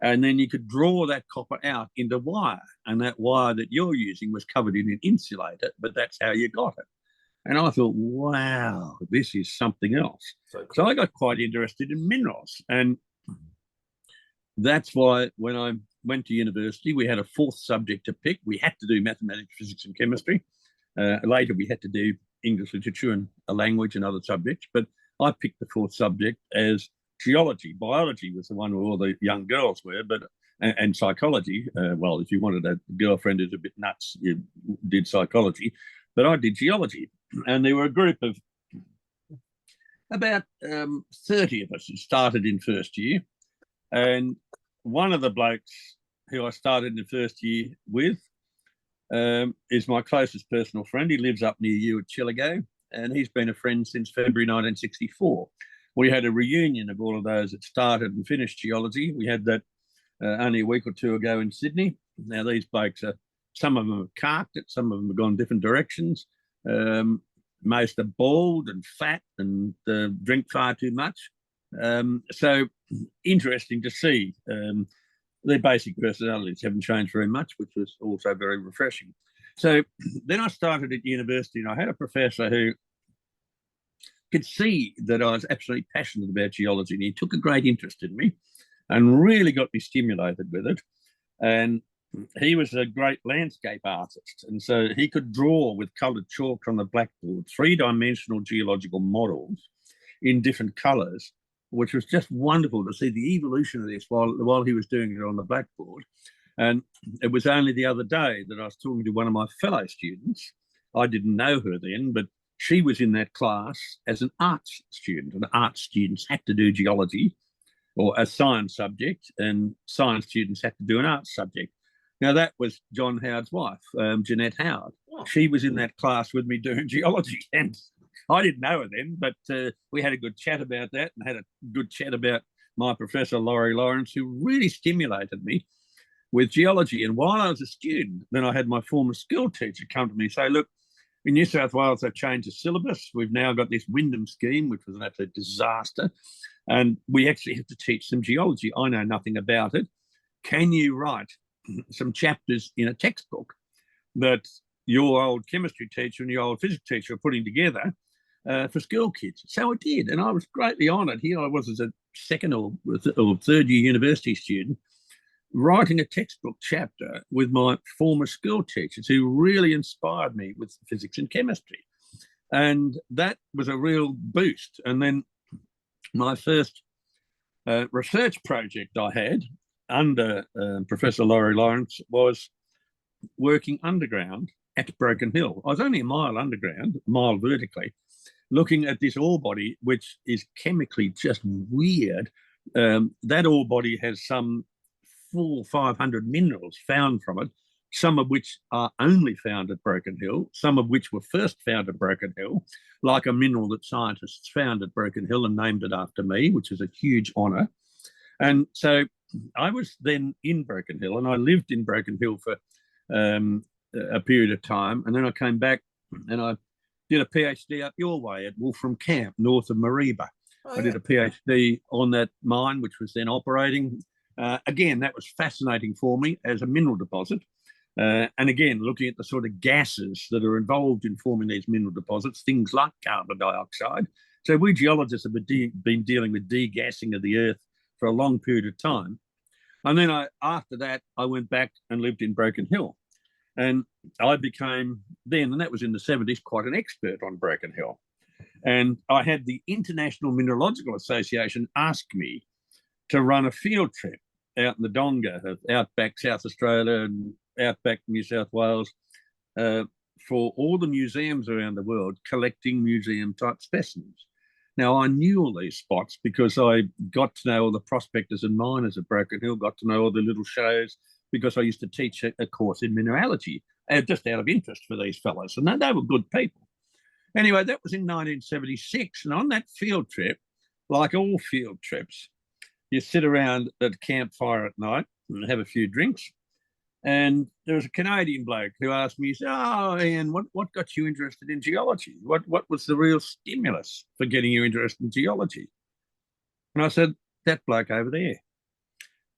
And then you could draw that copper out into wire. And that wire that you're using was covered in an insulator, but that's how you got it. And I thought, wow, this is something else. So, cool. So I got quite interested in minerals. And that's why when I went to university, we had a fourth subject to pick. We had to do mathematics, physics, and chemistry. Later, we had to do English literature and a language and other subjects. But I picked the fourth subject as geology. Biology was the one where all the young girls were, but and psychology. Well, if you wanted a girlfriend who's a bit nuts, you did psychology, but I did geology. And there were a group of about 30 of us who started in first year. And one of the blokes who I started in first year with is my closest personal friend. He lives up near you at Chillagoe, and he's been a friend since February 1964. We had a reunion of all of those that started and finished geology. We had that only a week or two ago in Sydney. Now, these blokes some of them have carked it, some of them have gone different directions. Most are bald and fat and drink far too much. So interesting to see. Their basic personalities haven't changed very much, which was also very refreshing. So then I started at university, and I had a professor who could see that I was absolutely passionate about geology, and he took a great interest in me and really got me stimulated with it. And he was a great landscape artist, and so he could draw with coloured chalk on the blackboard three-dimensional geological models in different colours, which was just wonderful to see the evolution of this while he was doing it on the blackboard. And it was only the other day that I was talking to one of my fellow students. I didn't know her then, but she was in that class as an arts student, and art students had to do geology or a science subject, and science students had to do an arts subject. Now, that was John Howard's wife, Jeanette Howard. Oh. She was in that class with me doing geology, and I didn't know her then, but we had a good chat about that, and had a good chat about my professor, Laurie Lawrence, who really stimulated me with geology. And while I was a student, then I had my former school teacher come to me and say, look, in New South Wales, they've changed the syllabus. We've now got this Wyndham scheme, which was an absolute disaster. And we actually have to teach some geology. I know nothing about it. Can you write some chapters in a textbook that your old chemistry teacher and your old physics teacher are putting together for school kids? So I did, and I was greatly honoured. Here I was as a second or third year university student, writing a textbook chapter with my former school teachers who really inspired me with physics and chemistry. And that was a real boost. And then my first research project I had under Professor Laurie Lawrence was working underground at Broken Hill. I was only a mile underground, a mile vertically, looking at this ore body, which is chemically just weird. That ore body has some 400 or 500 minerals found from it, some of which are only found at Broken Hill, some of which were first found at Broken Hill, like a mineral that scientists found at Broken Hill and named it after me, which is a huge honour. And so I was then in Broken Hill, and I lived in Broken Hill for a period of time. And then I came back and I did a PhD up your way at Wolfram Camp, north of Mareeba. I did a PhD on that mine, which was then operating. Again, that was fascinating for me as a mineral deposit. And again, looking at the sort of gases that are involved in forming these mineral deposits, things like carbon dioxide. So we geologists have been dealing with degassing of the earth for a long period of time. And then after that, I went back and lived in Broken Hill. And I became then, and that was in the 70s, quite an expert on Broken Hill. And I had the International Mineralogical Association ask me to run a field trip out in the Donga of outback South Australia and outback New South Wales for all the museums around the world, collecting museum-type specimens. Now, I knew all these spots because I got to know all the prospectors and miners at Broken Hill, got to know all the little shows, because I used to teach a course in mineralogy, just out of interest for these fellows, and they were good people. Anyway, that was in 1976, and on that field trip, like all field trips, you sit around at a campfire at night and have a few drinks. And there was a Canadian bloke who asked me, he said, oh, Ian, what got you interested in geology? What was the real stimulus for getting you interested in geology? And I said, that bloke over there.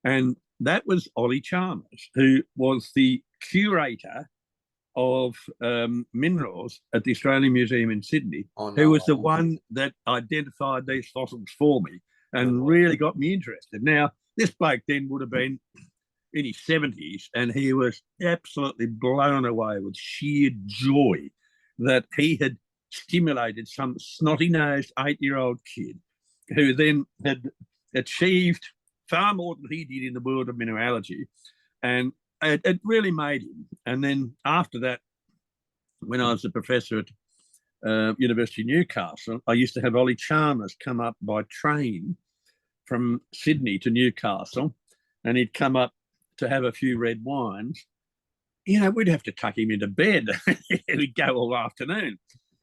And that was Ollie Chalmers, who was the curator of minerals at the Australian Museum in Sydney, who was the one that identified these fossils for me and really got me interested. Now, this bloke then would have been in his 70s, and he was absolutely blown away with sheer joy that he had stimulated some snotty-nosed 8-year-old kid who then had achieved far more than he did in the world of mineralogy. And it really made him. And then after that, when I was a professor at University of Newcastle, I used to have Ollie Chalmers come up by train from Sydney to Newcastle, and he'd come up to have a few red wines. You know, we'd have to tuck him into bed. We'd go all afternoon.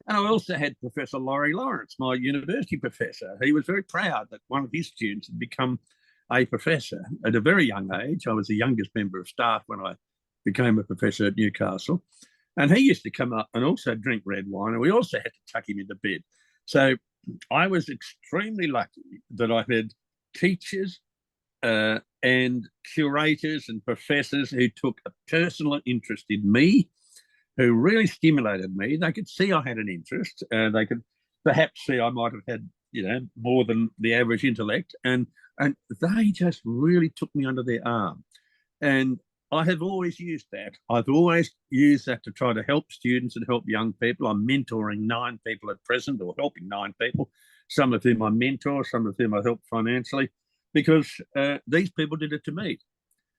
And I also had Professor Laurie Lawrence, my university professor. He was very proud that one of his students had become a professor at a very young age. I was the youngest member of staff when I became a professor at Newcastle. And he used to come up and also drink red wine, and we also had to tuck him into bed. So I was extremely lucky that I had teachers and curators and professors who took a personal interest in me, who really stimulated me. They could see I had an interest. They could perhaps see I might have had, you know, more than the average intellect. And they just really took me under their arm. And I have always used that. I've always used that to try to help students and help young people. I'm mentoring 9 people at present, or helping 9 people, some of whom I mentor, some of whom I help financially, because these people did it to me.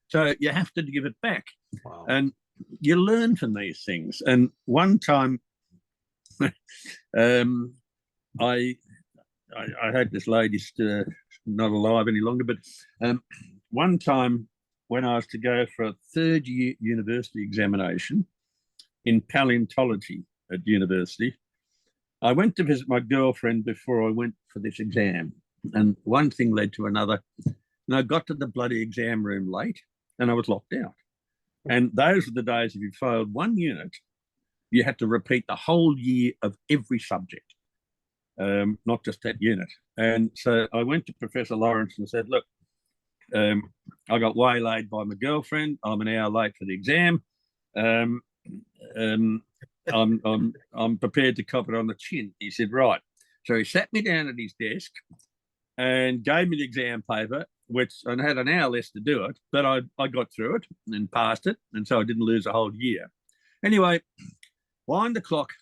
So you have to give it back. Wow. And you learn from these things. And one time, I had this lady not alive any longer, but one time when I was to go for a 3rd year university examination in paleontology at university, I went to visit my girlfriend before I went for this exam. And one thing led to another. And I got to the bloody exam room late and I was locked out. And those are the days, if you failed 1 unit, you had to repeat the whole year of every subject, not just that unit. And so I went to Professor Lawrence and said, look, I got waylaid by my girlfriend. I'm an hour late for the exam. I'm prepared to cop it on the chin. He said, right. So he sat me down at his desk and gave me the exam paper, which I had an hour less to do it, but I got through it and passed it, and so I didn't lose a whole year. Anyway, wind the clock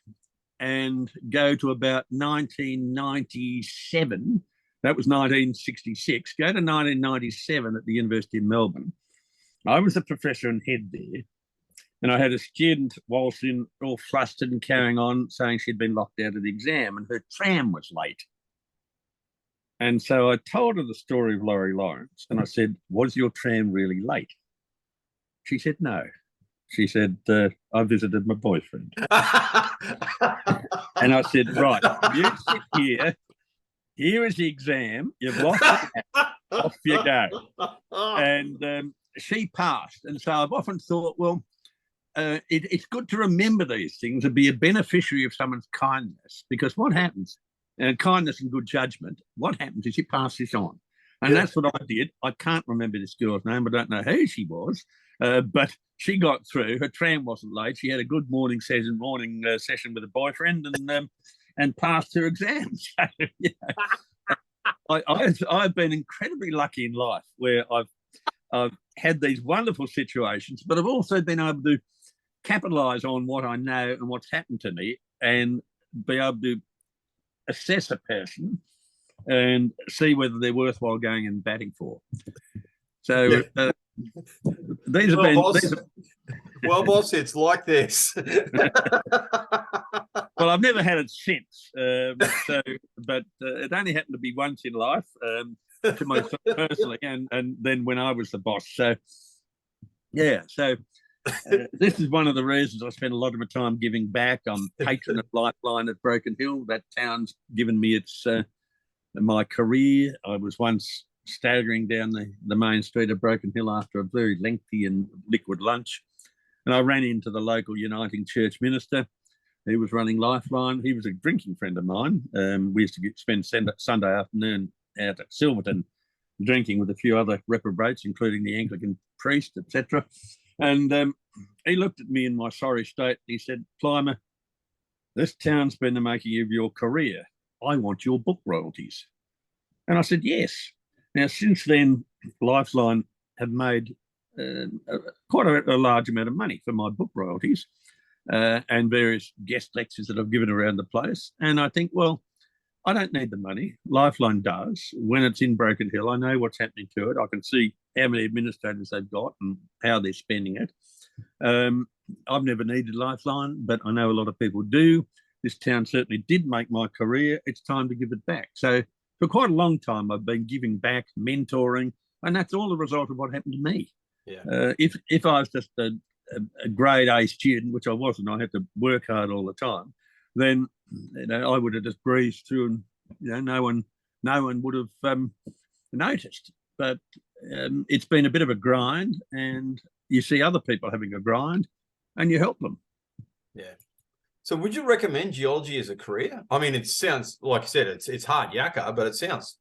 and go to about 1997. That was 1966. Go to 1997 at the University of Melbourne. I was a professor and head there, and I had a student waltz in all flustered and carrying on, saying she'd been locked out of the exam and her tram was late. And so I told her the story of Laurie Lawrence, and I said, was your tram really late? She said, no. She said, I visited my boyfriend. And I said, right, you sit here. Here is the exam. You've lost it. Off you go. And she passed. And so I've often thought, well, it's good to remember these things and be a beneficiary of someone's kindness, because what happens, kindness and good judgment, what happens is you pass this on. And that's what I did. I can't remember this girl's name. I don't know who she was, but she got through. Her tram wasn't late. She had a good morning session with a boyfriend and passed her exams. So, you know, I've been incredibly lucky in life where I've had these wonderful situations, but I've also been able to capitalise on what I know and what's happened to me and be able to assess a person and see whether they're worthwhile going and batting for. So these have been... Well, boss, it's like this. Well, I've never had it since, but it only happened to be once in life to myself personally, and then when I was the boss. So, yeah, so this is one of the reasons I spend a lot of my time giving back. I'm patron of Lifeline at Broken Hill. That town's given me my career. I was once staggering down the main street of Broken Hill after a very lengthy and liquid lunch, and I ran into the local Uniting Church minister. He was running Lifeline. He was a drinking friend of mine. We used to spend Sunday afternoon out at Silverton drinking with a few other reprobates, including the Anglican priest, etc. And he looked at me in my sorry state. He said, Plimer, this town's been the making of your career. I want your book royalties. And I said, yes. Now, since then, Lifeline have made quite a large amount of money for my book royalties. And various guest lectures that I've given around the place. And I think, well, I don't need the money. Lifeline does. When it's in Broken Hill, I know what's happening to it. I can see how many administrators they've got and how they're spending it. I've never needed Lifeline, but I know a lot of people do. This town certainly did make my career. It's time to give it back. So for quite a long time, I've been giving back, mentoring, and that's all the result of what happened to me. Yeah. If I was just a grade A student, which I wasn't, I had to work hard all the time, then I would have just breezed through, and no one would have noticed. But it's been a bit of a grind, and you see other people having a grind, and you help them. Yeah. So would you recommend geology as a career? I mean, it sounds, like I said, it's hard yakka, but it sounds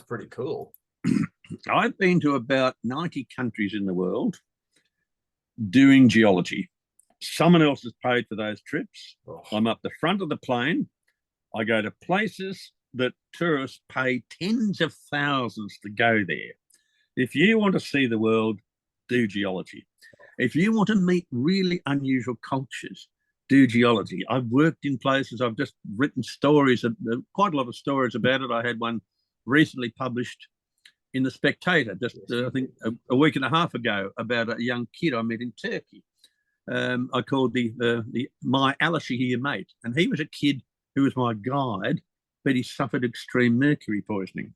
pretty cool. I've been to about 90 countries in the world doing geology. Someone else has paid for those trips. Oh. I'm up the front of the plane. I go to places that tourists pay tens of thousands to go there. If you want to see the world, do geology. If you want to meet really unusual cultures, do geology. I've worked in places, I've just written stories, quite a lot of stories about it. I had one recently published in The Spectator, just I think a week and a half ago, about a young kid I met in Turkey. I called the My Alashahir Mate, and he was a kid who was my guide, but he suffered extreme mercury poisoning.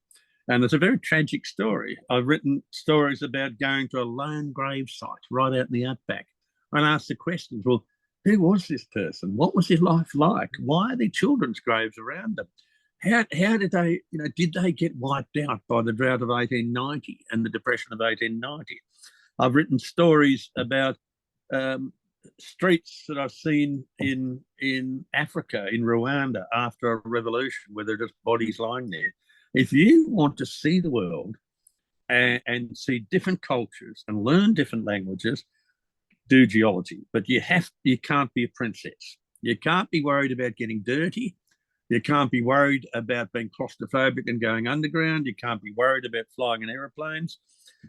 And it's a very tragic story. I've written stories about going to a lone grave site right out in the outback and asked the questions, well, who was this person? What was his life like? Why are there children's graves around them? How did they, did they get wiped out by the drought of 1890 and the depression of 1890? I've written stories about streets that I've seen in Africa, in Rwanda, after a revolution, where there are just bodies lying there. If you want to see the world and see different cultures and learn different languages, do geology. But you can't be a princess. You can't be worried about getting dirty. You can't be worried about being claustrophobic and going underground. You can't be worried about flying in aeroplanes.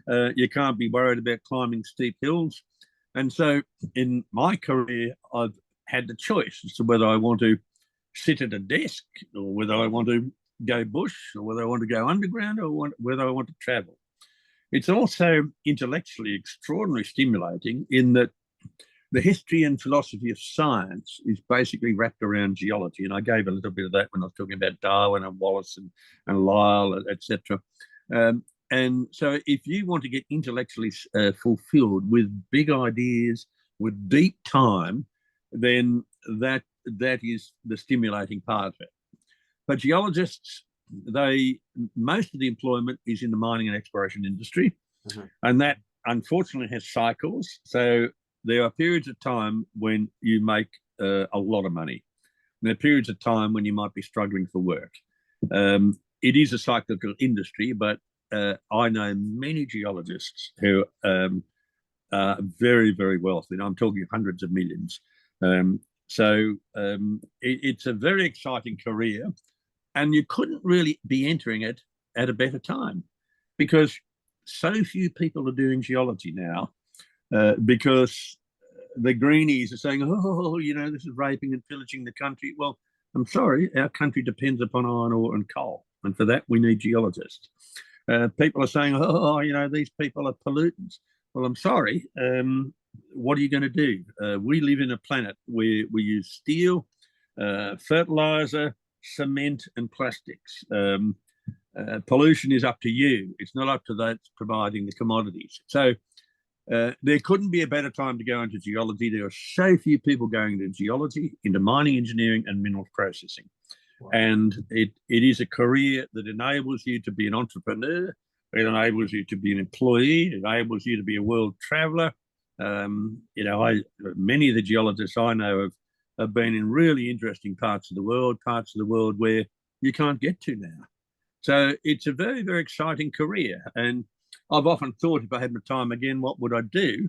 You can't be worried about climbing steep hills. And so in my career, I've had the choice as to whether I want to sit at a desk, or whether I want to go bush, or whether I want to go underground, or whether I want to travel. It's also intellectually extraordinarily stimulating in that the history and philosophy of science is basically wrapped around geology. And I gave a little bit of that when I was talking about Darwin and Wallace and Lyell, etc. And so if you want to get intellectually fulfilled with big ideas, with deep time, then that is the stimulating part of it. But geologists, most of the employment is in the mining and exploration industry, and that unfortunately has cycles. So there are periods of time when you make a lot of money. And there are periods of time when you might be struggling for work. It is a cyclical industry, but I know many geologists who are very, very wealthy. And I'm talking hundreds of millions. So it's a very exciting career. And you couldn't really be entering it at a better time, because so few people are doing geology now, because the greenies are saying, oh, this is raping and pillaging the country. Well, I'm sorry, our country depends upon iron ore and coal. And for that, we need geologists. People are saying, oh, these people are pollutants. Well, I'm sorry. What are you going to do? We live in a planet where we use steel, fertilizer, cement and plastics. Pollution is up to you. It's not up to those providing the commodities. So there couldn't be a better time to go into geology. There are so few people going into geology, into mining engineering and minerals processing. Wow. And it is a career that enables you to be an entrepreneur. It enables you to be an employee. It enables you to be a world traveller. Many of the geologists I know have been in really interesting parts of the world where you can't get to now. So it's a very, very exciting career. And I've often thought, if I had my time again, what would I do?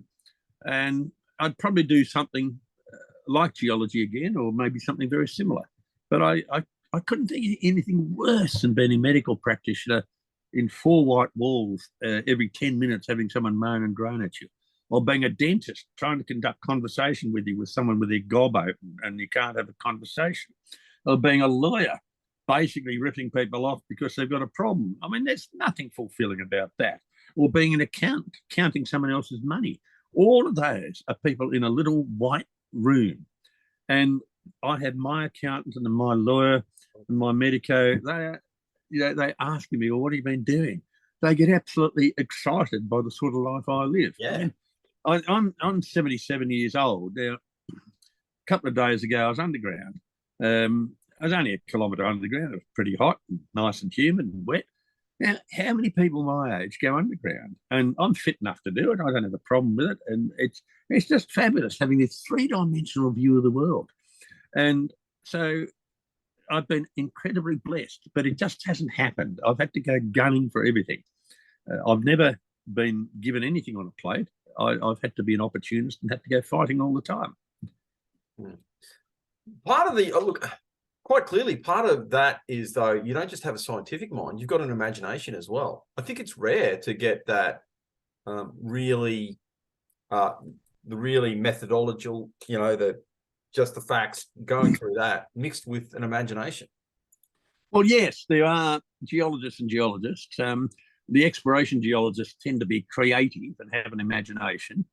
And I'd probably do something like geology again, or maybe something very similar. But I couldn't think of anything worse than being a medical practitioner in 4 white walls every 10 minutes, having someone moan and groan at you. Or being a dentist, trying to conduct conversation with you with someone with their gob open and you can't have a conversation. Or being a lawyer, basically ripping people off because they've got a problem. I mean, there's nothing fulfilling about that. Or being an accountant, counting someone else's money. All of those are people in a little white room. And I had my accountant and my lawyer and my medico, they asking me, well, what have you been doing? They get absolutely excited by the sort of life I live. Yeah. I mean, I'm 77 years old. Now, a couple of days ago, I was underground. I was only a kilometre underground. It was pretty hot and nice and humid and wet. Now, how many people my age go underground? And I'm fit enough to do it. I don't have a problem with it. And it's just fabulous having this three-dimensional view of the world. And so I've been incredibly blessed, but it just hasn't happened. I've had to go gunning for everything. I've never been given anything on a plate. I've had to be an opportunist and had to go fighting all the time. Part of the look, quite clearly, part of that is, though, you don't just have a scientific mind, you've got an imagination as well. I think it's rare to get that the really methodological, just the facts, going through that mixed with an imagination. Well, yes, there are geologists and geologists. The exploration geologists tend to be creative and have an imagination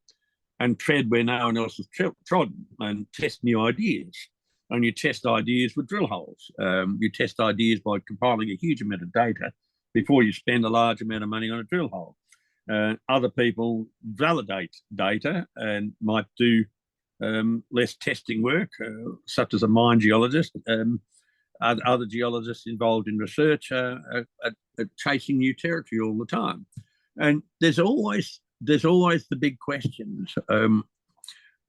and tread where no one else has trodden and test new ideas. And you test ideas with drill holes. You test ideas by compiling a huge amount of data before you spend a large amount of money on a drill hole. Other people validate data and might do less testing work, such as a mine geologist. Other geologists involved in research are chasing new territory all the time. And there's always the big questions.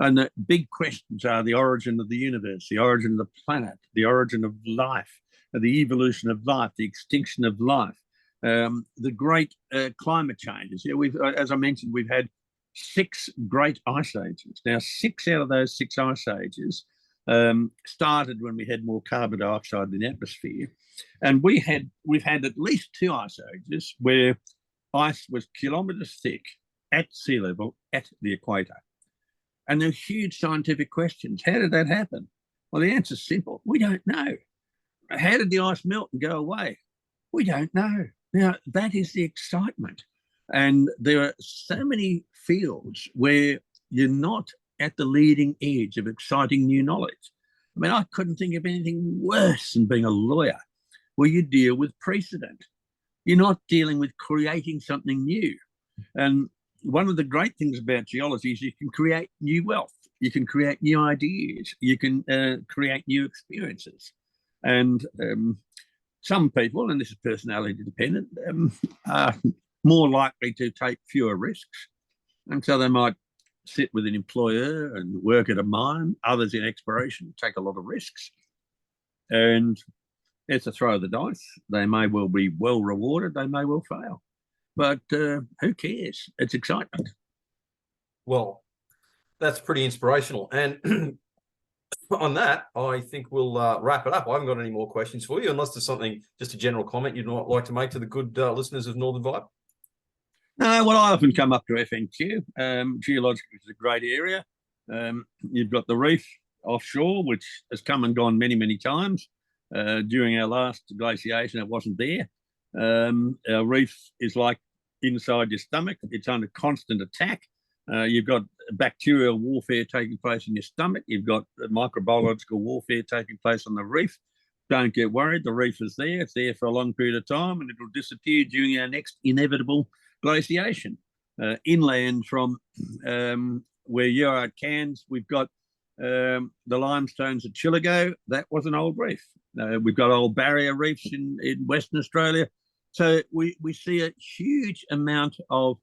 And the big questions are the origin of the universe, the origin of the planet, the origin of life, the evolution of life, the extinction of life, the great climate changes. As I mentioned, we've had 6 great ice ages. Now, 6 out of those 6 ice ages started when we had more carbon dioxide in the atmosphere. And we've had at least 2 ice ages where ice was kilometres thick at sea level at the equator. And there are huge scientific questions. How did that happen? Well, the answer's simple. We don't know. How did the ice melt and go away? We don't know. Now, that is the excitement. And there are so many fields where you're not at the leading edge of exciting new knowledge. I mean, I couldn't think of anything worse than being a lawyer, where you deal with precedent. You're not dealing with creating something new. And one of the great things about geology is you can create new wealth, you can create new ideas, you can create new experiences. And some people, and this is personality dependent, are more likely to take fewer risks. And so they might sit with an employer and work at a mine. Others in exploration take a lot of risks. And it's a throw of the dice. They may well be well rewarded, they may well fail. But who cares? It's excitement. Well, that's pretty inspirational. And on that, I think we'll wrap it up. I haven't got any more questions for you, unless there's something, just a general comment you'd like to make to the good listeners of Northern Vibe. No, well, I often come up to FNQ. Geological is a great area. You've got the reef offshore, which has come and gone many, many times. During our last glaciation, it wasn't there. Our reef is like inside your stomach. It's under constant attack. You've got bacterial warfare taking place in your stomach. You've got microbiological warfare taking place on the reef. Don't get worried. The reef is there. It's there for a long period of time, and it'll disappear during our next inevitable glaciation. Inland from where you are at Cairns, we've got the limestones at Chillagoe. That was an old reef. We've got old barrier reefs in Western Australia. So we see a huge amount of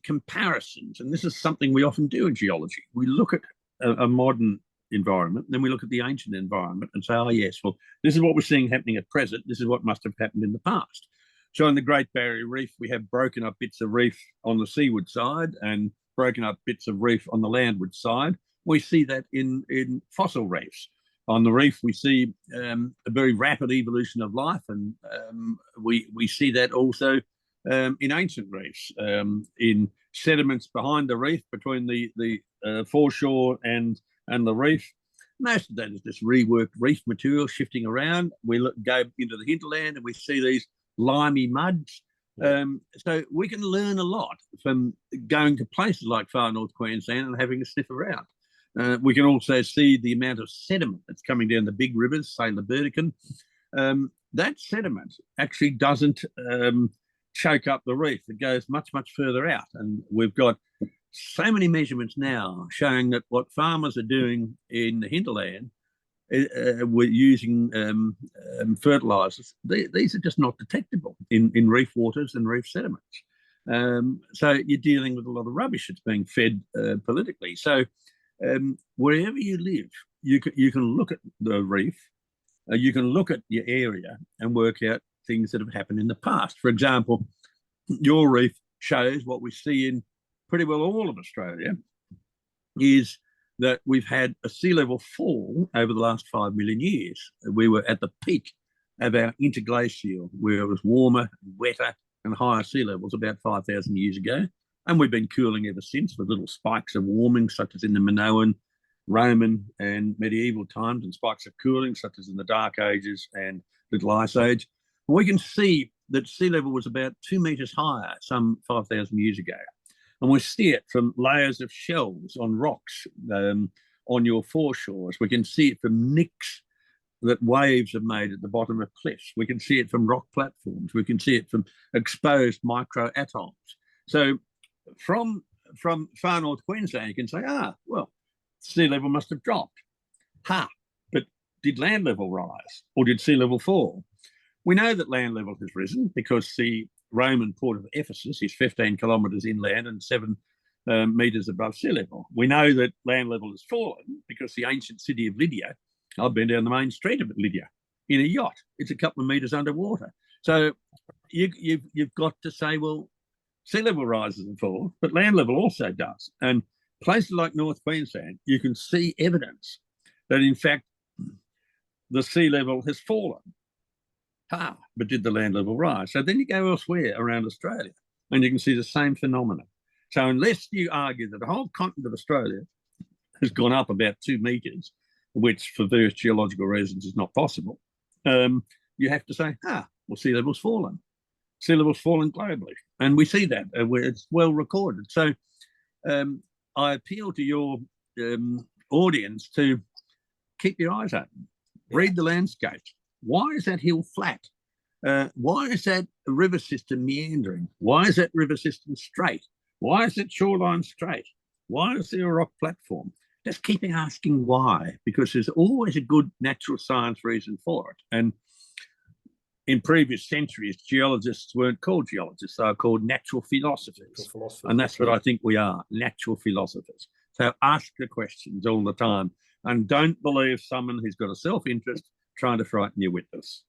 comparisons, and this is something we often do in geology. We look at a modern environment, then we look at the ancient environment and say, oh yes, well, this is what we're seeing happening at present. This is what must have happened in the past. So in the Great Barrier Reef, we have broken up bits of reef on the seaward side and broken up bits of reef on the landward side. We see that in fossil reefs. On the reef, we see a very rapid evolution of life, and we see that also in ancient reefs, in sediments behind the reef, between the foreshore and the reef. Most of that is just reworked reef material shifting around. We go into the hinterland and we see these limey muds. So we can learn a lot from going to places like far north Queensland and having a sniff around. We can also see the amount of sediment that's coming down the big rivers, say the Burdekin. That sediment actually doesn't choke up the reef. It goes much, much further out. And we've got so many measurements now showing that what farmers are doing in the hinterland, we're using fertilizers. These are just not detectable in reef waters and reef sediments. So you're dealing with a lot of rubbish that's being fed politically. So wherever you live, you can look at the reef, you can look at your area and work out things that have happened in the past. For example, your reef shows what we see in pretty well all of Australia is that we've had a sea level fall over the last 5 million years. We were at the peak of our interglacial, where it was warmer, wetter, and higher sea levels about 5,000 years ago. And we've been cooling ever since with little spikes of warming, such as in the Minoan, Roman, and medieval times, and spikes of cooling, such as in the Dark Ages and Little Ice Age. We can see that sea level was about 2 metres higher some 5,000 years ago. And we see it from layers of shells on rocks on your foreshores. We can see it from nicks that waves have made at the bottom of cliffs. We can see it from rock platforms. We can see it from exposed micro atolls. So from far north Queensland, you can say, well, sea level must have dropped. But did land level rise or did sea level fall? We know that land level has risen because the Roman port of Ephesus is 15 kilometres inland and 7 metres above sea level. We know that land level has fallen because the ancient city of Lydia, I've been down the main street of Lydia in a yacht. It's a couple of metres underwater. So you've got to say, well, sea level rises and falls, but land level also does. And places like North Queensland, you can see evidence that, in fact, the sea level has fallen. But did the land level rise? So then you go elsewhere around Australia and you can see the same phenomenon. So unless you argue that the whole continent of Australia has gone up about 2 metres, which for various geological reasons is not possible, you have to say, well, sea level's fallen. Sea level's fallen globally. And we see that. It's well recorded. So I appeal to your audience to keep your eyes open. Read the landscape. Why is that hill flat? Why is that river system meandering? Why is that river system straight? Why is that shoreline straight? Why is there a rock platform? Just keeping asking why, because there's always a good natural science reason for it. And in previous centuries, geologists weren't called geologists, they were called natural philosophers. And that's what I think we are, natural philosophers. So ask the questions all the time and don't believe someone who's got a self-interest trying to frighten you with this.